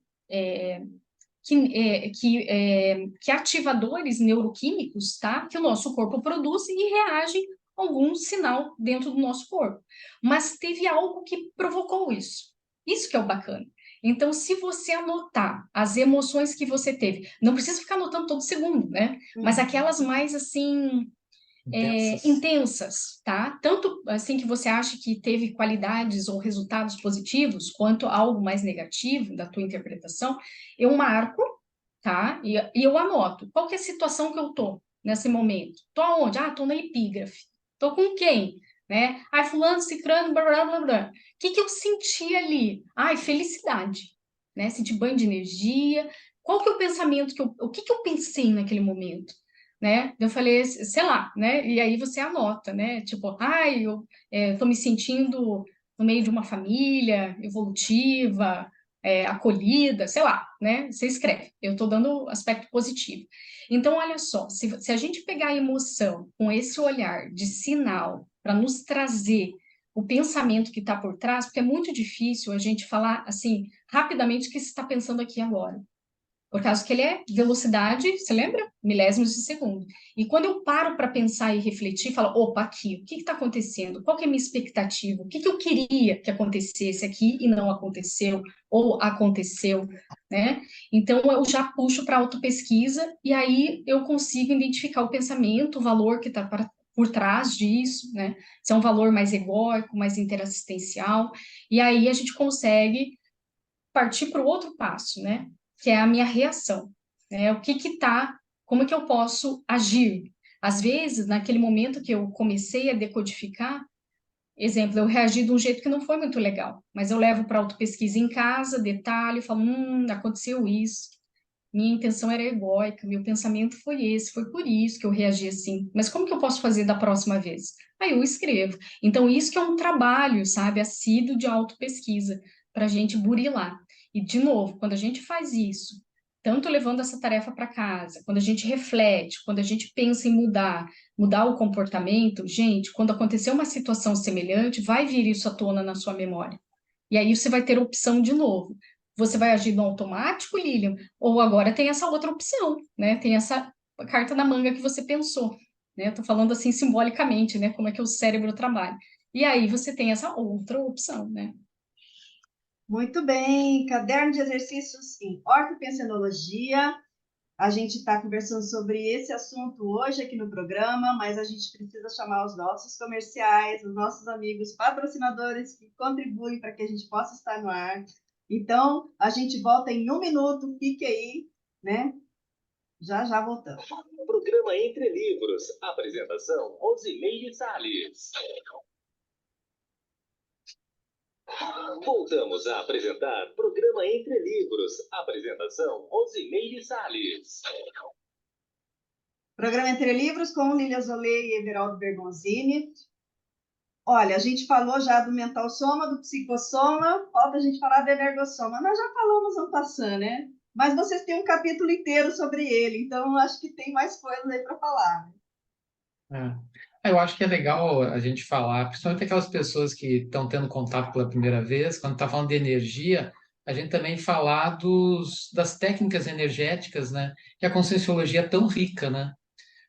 que ativadores neuroquímicos, tá? Que o nosso corpo produz e reagem a algum sinal dentro do nosso corpo. Mas teve algo que provocou isso. Isso que é o bacana. Então, se você anotar as emoções que você teve, não precisa ficar anotando todo segundo, né? Mas aquelas mais assim intensas, tá? Tanto assim que você acha que teve qualidades ou resultados positivos, quanto algo mais negativo da tua interpretação, eu marco, tá? E eu anoto. Qual que é a situação que eu tô nesse momento? Tô aonde? Ah, tô na epígrafe. Tô com quem? Né? Ai, fulano, cicrano, blá, blá, blá, blá. O que que eu senti ali? Ai, felicidade, né? Senti banho de energia. Qual que é o pensamento o que que eu pensei naquele momento? Né? Eu falei, sei lá, né? E aí você anota, né? Tipo, ai, eu tô me sentindo no meio de uma família evolutiva, acolhida, sei lá, né? Você escreve. Eu estou dando aspecto positivo. Então, olha só, se a gente pegar a emoção com esse olhar de sinal para nos trazer o pensamento que está por trás, porque é muito difícil a gente falar assim rapidamente o que você está pensando aqui agora. Por causa que ele é velocidade, você lembra? Milésimos de segundo. E quando eu paro para pensar e refletir, falo, opa, aqui, o que está acontecendo? Qual que é a minha expectativa? O que eu queria que acontecesse aqui e não aconteceu, ou aconteceu, né? Então, eu já puxo para autopesquisa e aí eu consigo identificar o pensamento, o valor que está por trás disso, né? Se é um valor mais egóico, mais interassistencial, e aí a gente consegue partir para o outro passo, né? Que é a minha reação, né? O que que tá, como é que eu posso agir? Às vezes, naquele momento que eu comecei a decodificar, exemplo, eu reagi de um jeito que não foi muito legal, mas eu levo para autopesquisa em casa, detalhe, falo, aconteceu isso, minha intenção era egóica, meu pensamento foi esse, foi por isso que eu reagi assim. Mas como que eu posso fazer da próxima vez? Aí eu escrevo. Então, isso que é um trabalho, sabe, assíduo de autopesquisa, para a gente burilar. E, de novo, quando a gente faz isso, tanto levando essa tarefa para casa, quando a gente reflete, quando a gente pensa em mudar o comportamento, gente, quando acontecer uma situação semelhante, vai vir isso à tona na sua memória. E aí você vai ter opção de novo. Você vai agir no automático, Lilian, ou agora tem essa outra opção, né? Tem essa carta na manga que você pensou, né? Eu tô falando assim simbolicamente, né? Como é que o cérebro trabalha. E aí você tem essa outra opção, né? Muito bem, caderno de exercícios em ortopensenologia. A gente está conversando sobre esse assunto hoje aqui no programa, mas a gente precisa chamar os nossos comerciais, os nossos amigos patrocinadores que contribuem para que a gente possa estar no ar. Então, a gente volta em 1 minuto, fique aí, né? Já já voltamos. Programa Entre Livros. Apresentação, Rosimeire Salles. Voltamos a apresentar Programa Entre Livros. Apresentação, Rosimeire Salles. Programa Entre Livros com Lília Zoley e Everaldo Bergonzini. Olha, a gente falou já do mental soma, do psicossoma, falta a gente falar do energossoma. Nós já falamos ano passando, né? Mas vocês têm um capítulo inteiro sobre ele, então acho que tem mais coisas aí para falar. Eu acho que é legal a gente falar, principalmente aquelas pessoas que estão tendo contato pela primeira vez, quando está falando de energia, a gente também falar das técnicas energéticas, né? Que a Conscienciologia é tão rica, né?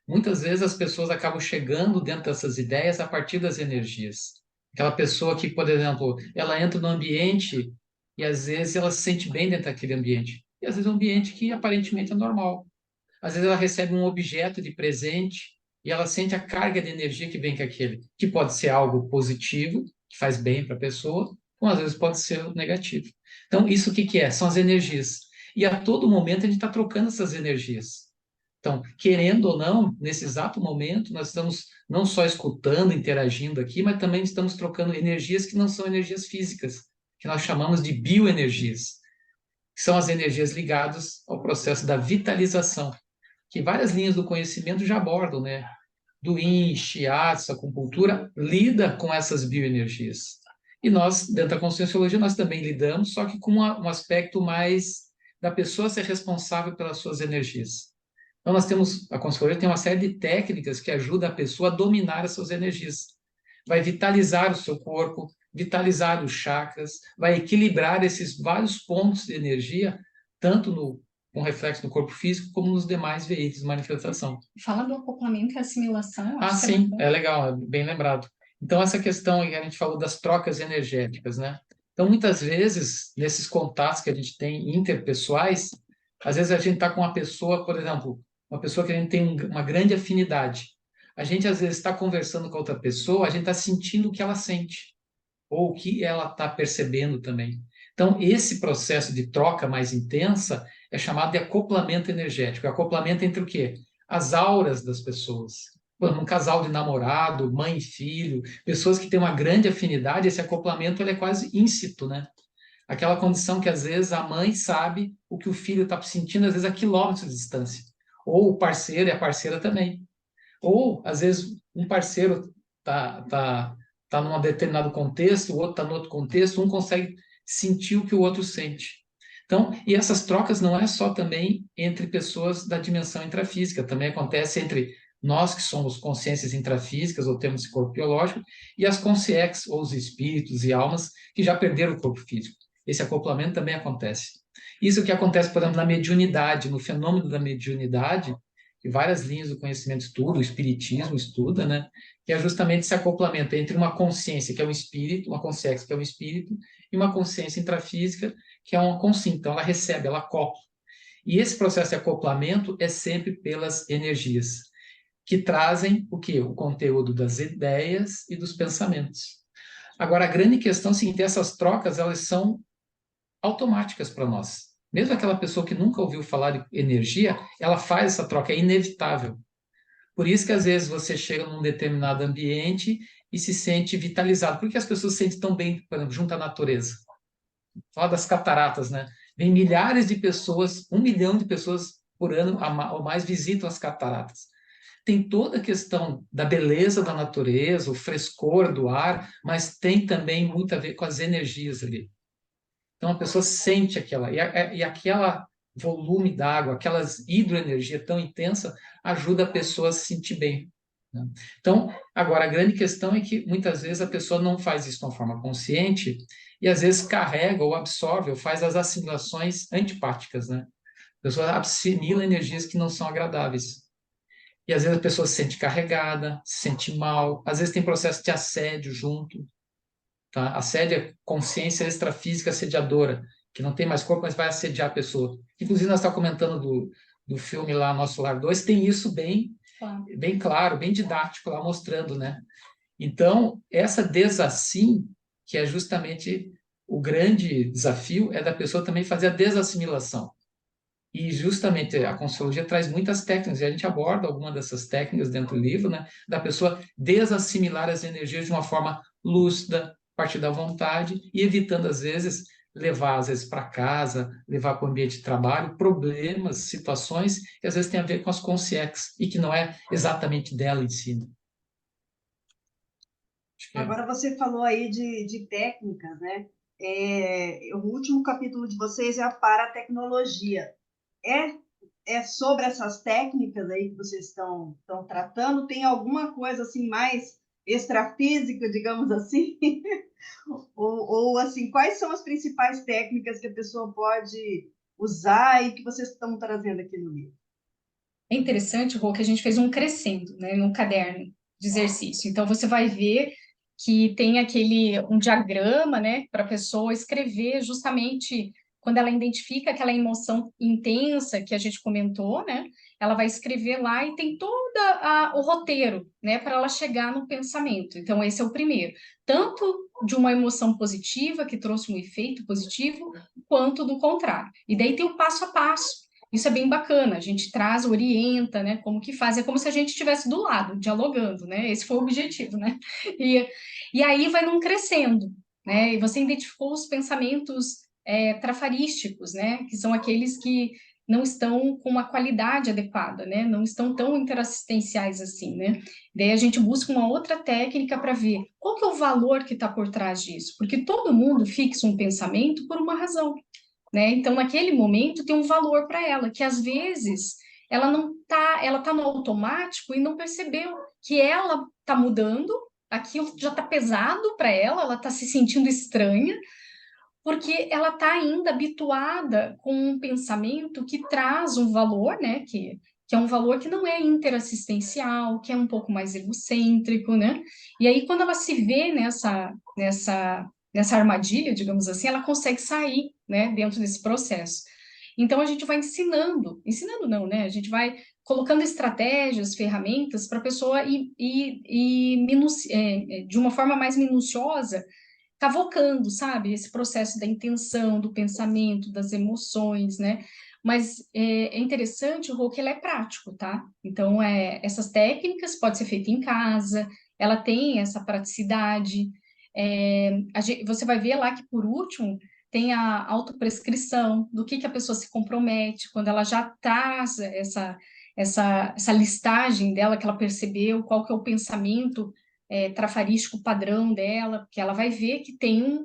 Muitas vezes as pessoas acabam chegando dentro dessas ideias a partir das energias. Aquela pessoa que, por exemplo, ela entra no ambiente e às vezes ela se sente bem dentro daquele ambiente. E às vezes é um ambiente que aparentemente é normal. Às vezes ela recebe um objeto de presente e ela sente a carga de energia que vem com aquele, que pode ser algo positivo, que faz bem para a pessoa, ou às vezes pode ser negativo. Então, isso o que que é? São as energias. E a todo momento a gente está trocando essas energias. Então, querendo ou não, nesse exato momento, nós estamos não só escutando, interagindo aqui, mas também estamos trocando energias que não são energias físicas, que nós chamamos de bioenergias, que são as energias ligadas ao processo da vitalização, que várias linhas do conhecimento já abordam, né? Do Yin, Shiatsu, acupuntura, lida com essas bioenergias. E nós, dentro da Conscienciologia, nós também lidamos, só que com um aspecto mais da pessoa ser responsável pelas suas energias. Então, a Conscienciologia tem uma série de técnicas que ajudam a pessoa a dominar as suas energias. Vai vitalizar o seu corpo, vitalizar os chakras, vai equilibrar esses vários pontos de energia, tanto com reflexo no corpo físico, como nos demais veículos de manifestação. Fala do acoplamento e assimilação. Sim, é legal, é bem lembrado. Então, essa questão que a gente falou das trocas energéticas, né? Então, muitas vezes, nesses contatos que a gente tem interpessoais, às vezes a gente está com uma pessoa, por exemplo, uma pessoa que a gente tem uma grande afinidade. A gente, às vezes, está conversando com a outra pessoa, a gente está sentindo o que ela sente, ou o que ela está percebendo também. Então, esse processo de troca mais intensa é chamado de acoplamento energético. Acoplamento entre o quê? As auras das pessoas. Um casal de namorado, mãe e filho, pessoas que têm uma grande afinidade, esse acoplamento ele é quase íncito, né? Aquela condição que às vezes a mãe sabe o que o filho está sentindo, às vezes a quilômetros de distância. Ou o parceiro e a parceira também. Ou, às vezes, um parceiro tá num determinado contexto, o outro está no outro contexto, um consegue sentir o que o outro sente. Então, e essas trocas não é só também entre pessoas da dimensão intrafísica, também acontece entre nós que somos consciências intrafísicas, ou temos esse corpo biológico, e as consciex, ou os espíritos e almas que já perderam o corpo físico. Esse acoplamento também acontece. Isso que acontece, por exemplo, na mediunidade, no fenômeno da mediunidade, que várias linhas do conhecimento estudam, o espiritismo estuda, né? Que é justamente esse acoplamento entre uma consciência, que é um espírito, uma consciência, que é um espírito, e uma consciência intrafísica, que é uma consciência. Então, ela recebe, ela acopla. E esse processo de acoplamento é sempre pelas energias, que trazem o quê? O conteúdo das ideias e dos pensamentos. Agora, a grande questão é a seguinte, essas trocas, elas são automáticas para nós. Mesmo aquela pessoa que nunca ouviu falar de energia, ela faz essa troca, é inevitável. Por isso que às vezes você chega num determinado ambiente e se sente vitalizado. Por que as pessoas se sentem tão bem, por exemplo, junto à natureza? Fala das cataratas, né? Vem milhares de pessoas, 1 milhão de pessoas por ano ou mais visitam as cataratas. Tem toda a questão da beleza da natureza, o frescor do ar, mas tem também muito a ver com as energias ali. Então a pessoa sente e aquela volume d'água, aquelas hidroenergia tão intensa, ajuda a pessoa a se sentir bem. né? Então, agora, a grande questão é que muitas vezes a pessoa não faz isso de uma forma consciente e às vezes carrega ou absorve ou faz as assimilações antipáticas, né? A pessoa assimila energias que não são agradáveis. E às vezes a pessoa se sente carregada, se sente mal, às vezes tem processo de assédio junto, tá? Assédio é consciência extrafísica assediadora, que não tem mais corpo, mas vai assediar a pessoa. Inclusive, nós estávamos comentando do filme lá, Nosso Lar 2, tem isso bem claro, bem didático lá, mostrando, né? Então, essa desassim, que é justamente o grande desafio, é da pessoa também fazer a desassimilação. E justamente a Conscienciologia traz muitas técnicas, e a gente aborda alguma dessas técnicas dentro do livro, né? Da pessoa desassimilar as energias de uma forma lúcida, a partir da vontade, e evitando, às vezes, levar, às vezes, para casa, levar para o ambiente de trabalho, problemas, situações que às vezes tem a ver com as consciências e que não é exatamente dela em si. Agora você falou aí de técnicas, né? O último capítulo de vocês é a paratecnologia. É, é sobre essas técnicas aí que vocês estão tratando? Tem alguma coisa assim mais extrafísica, digamos assim? ou assim, quais são as principais técnicas que a pessoa pode usar e que vocês estão trazendo aqui no livro? É interessante, Rô, que a gente fez um crescendo, né, num caderno de exercício. Então, você vai ver que tem um diagrama, né, para a pessoa escrever justamente quando ela identifica aquela emoção intensa que a gente comentou, né, ela vai escrever lá e tem todo o roteiro, né, para ela chegar no pensamento. Então, esse é o primeiro. Tanto de uma emoção positiva, que trouxe um efeito positivo, quanto do contrário. E daí tem o passo a passo. Isso é bem bacana, a gente traz, orienta, né, como que faz, é como se a gente estivesse do lado, dialogando, né, esse foi o objetivo, né, e, e aí vai num crescendo, né, e você identificou os pensamentos trafarísticos, né, que são aqueles que não estão com uma qualidade adequada, né, não estão tão interassistenciais assim, né, daí a gente busca uma outra técnica para ver qual que é o valor que está por trás disso, porque todo mundo fixa um pensamento por uma razão, né? Então, naquele momento, tem um valor para ela, que às vezes ela não tá, ela tá no automático e não percebeu que ela tá mudando, aquilo já tá pesado para ela tá se sentindo estranha, porque ela tá ainda habituada com um pensamento que traz um valor, né? Que é um valor que não é interassistencial, que é um pouco mais egocêntrico, né? E aí, quando ela se vê nessa armadilha, digamos assim, ela consegue sair, né, dentro desse processo. Então, a gente vai ensinando não, né? A gente vai colocando estratégias, ferramentas para a pessoa de uma forma mais minuciosa, cavocando, sabe? Esse processo da intenção, do pensamento, das emoções, né? Mas é interessante, Rô, que ele é prático, tá? Então, essas técnicas podem ser feitas em casa, ela tem essa praticidade. Você vai ver lá que, por último, tem a autoprescrição, do que a pessoa se compromete, quando ela já traz essa listagem dela, que ela percebeu, qual que é o pensamento trafarístico padrão dela, porque ela vai ver que tem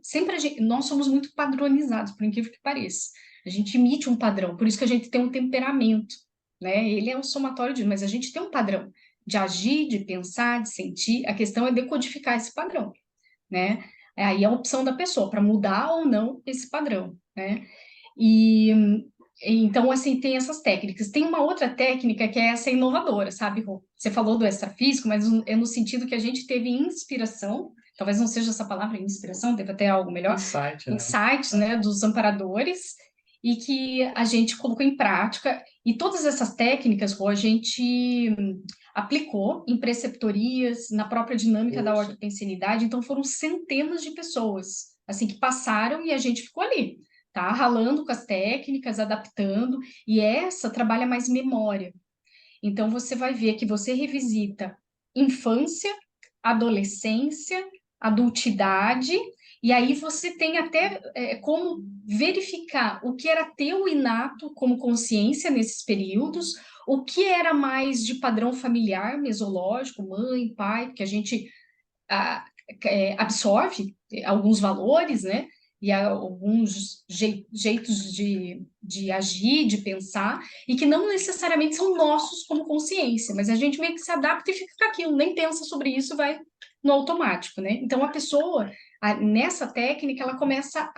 sempre nós somos muito padronizados, por incrível que pareça. A gente emite um padrão, por isso que a gente tem um temperamento, né? Ele é um somatório disso, mas a gente tem um padrão de agir, de pensar, de sentir. A questão é decodificar esse padrão, né? Aí é a opção da pessoa para mudar ou não esse padrão, né? E então, assim, tem essas técnicas. Tem uma outra técnica que é essa inovadora, sabe, Rô? Você falou do extrafísico, mas é no sentido que a gente teve inspiração, talvez não seja essa palavra inspiração, deve ter algo melhor, Insight, né? insights, né, dos amparadores, e que a gente colocou em prática. E todas essas técnicas, Rô, a gente aplicou em preceptorias, na própria dinâmica da ortopensinidade, então foram centenas de pessoas, assim, que passaram e a gente ficou ali, tá? Ralando com as técnicas, adaptando, e essa trabalha mais memória. Então, você vai ver que você revisita infância, adolescência, adultidade, e aí você tem até como verificar o que era teu inato como consciência nesses períodos, o que era mais de padrão familiar, mesológico, mãe, pai, porque a gente absorve alguns valores, né? e há alguns jeitos de agir, de pensar, e que não necessariamente são nossos como consciência, mas a gente meio que se adapta e fica com aquilo, nem pensa sobre isso, vai no automático, né? Então, a pessoa, nessa técnica, ela começa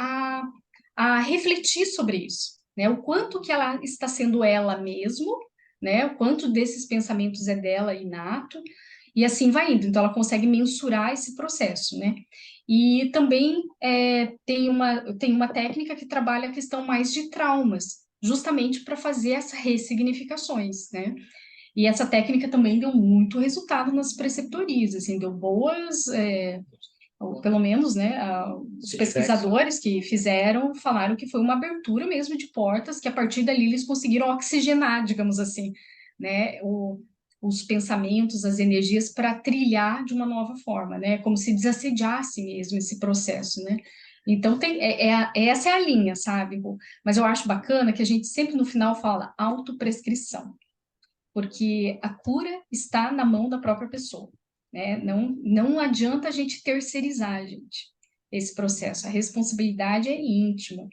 a refletir sobre isso, né? O quanto que ela está sendo ela mesma, né? O quanto desses pensamentos é dela inato, e assim vai indo. Então, ela consegue mensurar esse processo, né? E também tem uma técnica que trabalha a questão mais de traumas, justamente para fazer essas ressignificações, né? E essa técnica também deu muito resultado nas preceptorias, assim, deu boas, ou pelo menos, né, os pesquisadores que fizeram falaram que foi uma abertura mesmo de portas, que a partir dali eles conseguiram oxigenar, digamos assim, né, os pensamentos, as energias para trilhar de uma nova forma, né, como se desassediasse mesmo esse processo, né. Então, essa é a linha, sabe? Mas eu acho bacana que a gente sempre no final fala autoprescrição, porque a cura está na mão da própria pessoa, né? Não adianta a gente terceirizar, gente, esse processo. A responsabilidade é íntima.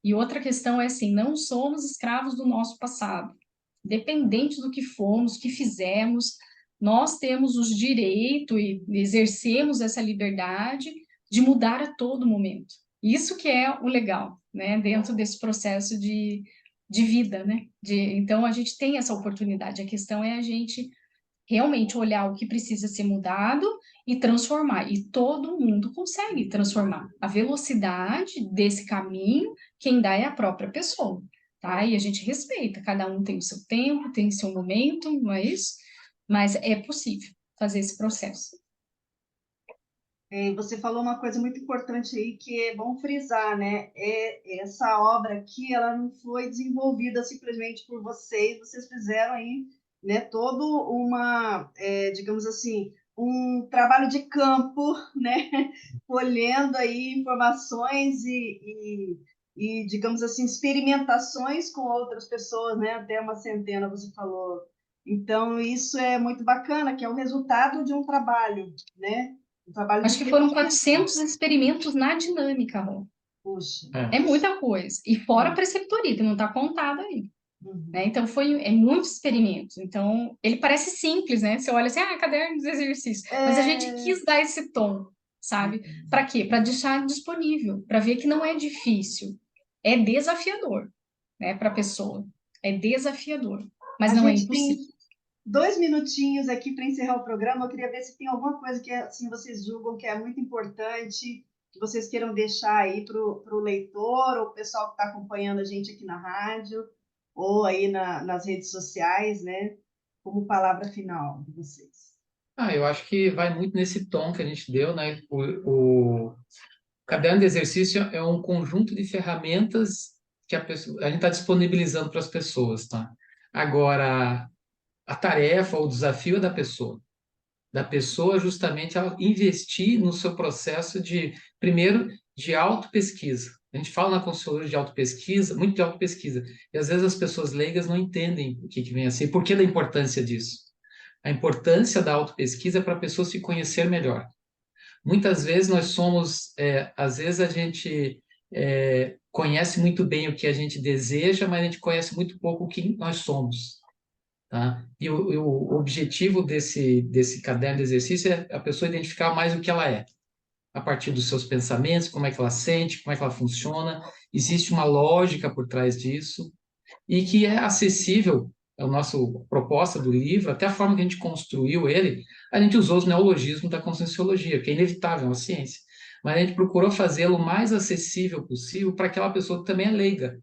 E outra questão é assim, não somos escravos do nosso passado. Dependente do que fomos, que fizemos, nós temos os direitos e exercemos essa liberdade de mudar a todo momento. Isso que é o legal, né? Dentro desse processo de vida, né? Então, a gente tem essa oportunidade. A questão é a gente realmente olhar o que precisa ser mudado e transformar. E todo mundo consegue transformar. A velocidade desse caminho, quem dá é a própria pessoa, tá? E a gente respeita. Cada um tem o seu tempo, tem o seu momento, não é isso? Mas é possível fazer esse processo. Você falou uma coisa muito importante aí que é bom frisar, né? Essa obra aqui, ela não foi desenvolvida simplesmente por vocês, vocês fizeram aí, né, todo digamos assim, um trabalho de campo, né? Colhendo aí informações digamos assim, experimentações com outras pessoas, né? Até uma centena, você falou. Então, isso é muito bacana, que é o resultado de um trabalho, né? Um trabalho de Acho que foram pesquisa. 400 experimentos na dinâmica, Rô. Puxa. É muita coisa. E fora a preceptoria, que não está contada aí. Uhum. Né? Então, é muito experimento. Então, ele parece simples, né? Você olha assim, caderno de exercício. Mas a gente quis dar esse tom, sabe? Para quê? Para deixar disponível, para ver que não é difícil. É desafiador, né? Para a pessoa. É desafiador, mas não é impossível. Tem 2 minutinhos aqui para encerrar o programa. Eu queria ver se tem alguma coisa que assim, vocês julgam que é muito importante, que vocês queiram deixar aí para o leitor, ou o pessoal que está acompanhando a gente aqui na rádio, ou aí nas redes sociais, né? Como palavra final de vocês. Eu acho que vai muito nesse tom que a gente deu, né? O caderno de exercício é um conjunto de ferramentas que a gente está disponibilizando para as pessoas, tá? Agora, a tarefa, o desafio é da pessoa justamente ela investir no seu processo primeiro, de autopesquisa. A gente fala na consultoria de autopesquisa, muito de autopesquisa, e às vezes as pessoas leigas não entendem o que vem a ser, por que da importância disso. A importância da autopesquisa é para a pessoa se conhecer melhor. Muitas vezes nós somos, às vezes a gente conhece muito bem o que a gente deseja, mas a gente conhece muito pouco o que nós somos. Tá? E o objetivo desse caderno de exercício é a pessoa identificar mais o que ela é, a partir dos seus pensamentos, como é que ela sente, como é que ela funciona. Existe uma lógica por trás disso e que é acessível. A nossa proposta do livro, até a forma que a gente construiu ele, a gente usou os neologismos da conscienciologia, que é inevitável, é uma ciência. Mas a gente procurou fazê-lo o mais acessível possível para aquela pessoa que também é leiga.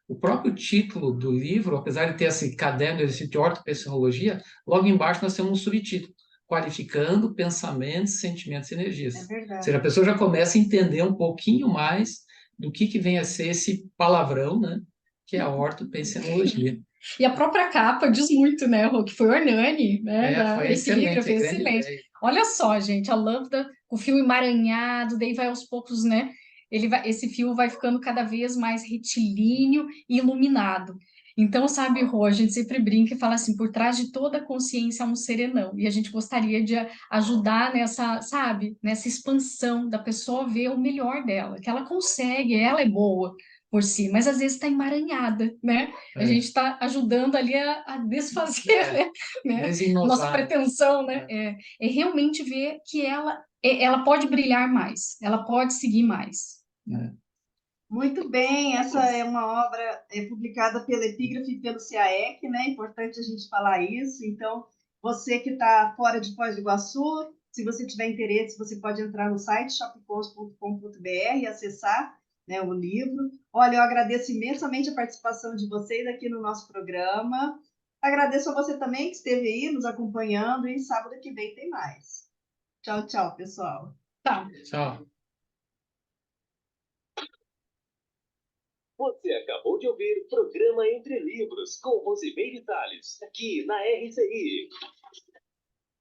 O próprio título do livro, apesar de ter esse caderno de exercício de ortopensologia, logo embaixo nós temos um subtítulo, qualificando pensamentos, sentimentos e energias. É verdade. Ou seja, a pessoa já começa a entender um pouquinho mais do que vem a ser esse palavrão, né? Que é a ortopensologia. E a própria capa diz muito, né, Rô, que foi o Hernani, né? Foi esse excelente, livro foi excelente. Ideia. Olha só, gente, a lâmpada, o fio emaranhado, daí vai aos poucos, né? Esse fio vai ficando cada vez mais retilíneo e iluminado. Então, sabe, Rô, a gente sempre brinca e fala assim, por trás de toda consciência há um serenão. E a gente gostaria de ajudar nessa, sabe, nessa expansão da pessoa ver o melhor dela, que ela consegue, ela é boa por si, mas às vezes está emaranhada, né? A gente está ajudando ali a desfazer, né? Nossa Desinovar. pretensão, né? É realmente ver que ela pode brilhar mais, ela pode seguir mais. Muito bem, essa é uma obra publicada pela Epígrafe e pelo CAEC, né? É importante a gente falar isso. Então, você que está fora de Foz do Iguaçu, se você tiver interesse, você pode entrar no site shopcons.com.br e acessar, né, o livro. Olha, eu agradeço imensamente a participação de vocês aqui no nosso programa. Agradeço a você também que esteve aí nos acompanhando e sábado que vem tem mais. Tchau, tchau, pessoal. Tá. Tchau. Você acabou de ouvir Programa Entre Livros, com Rosimeire Salles, aqui na RCI.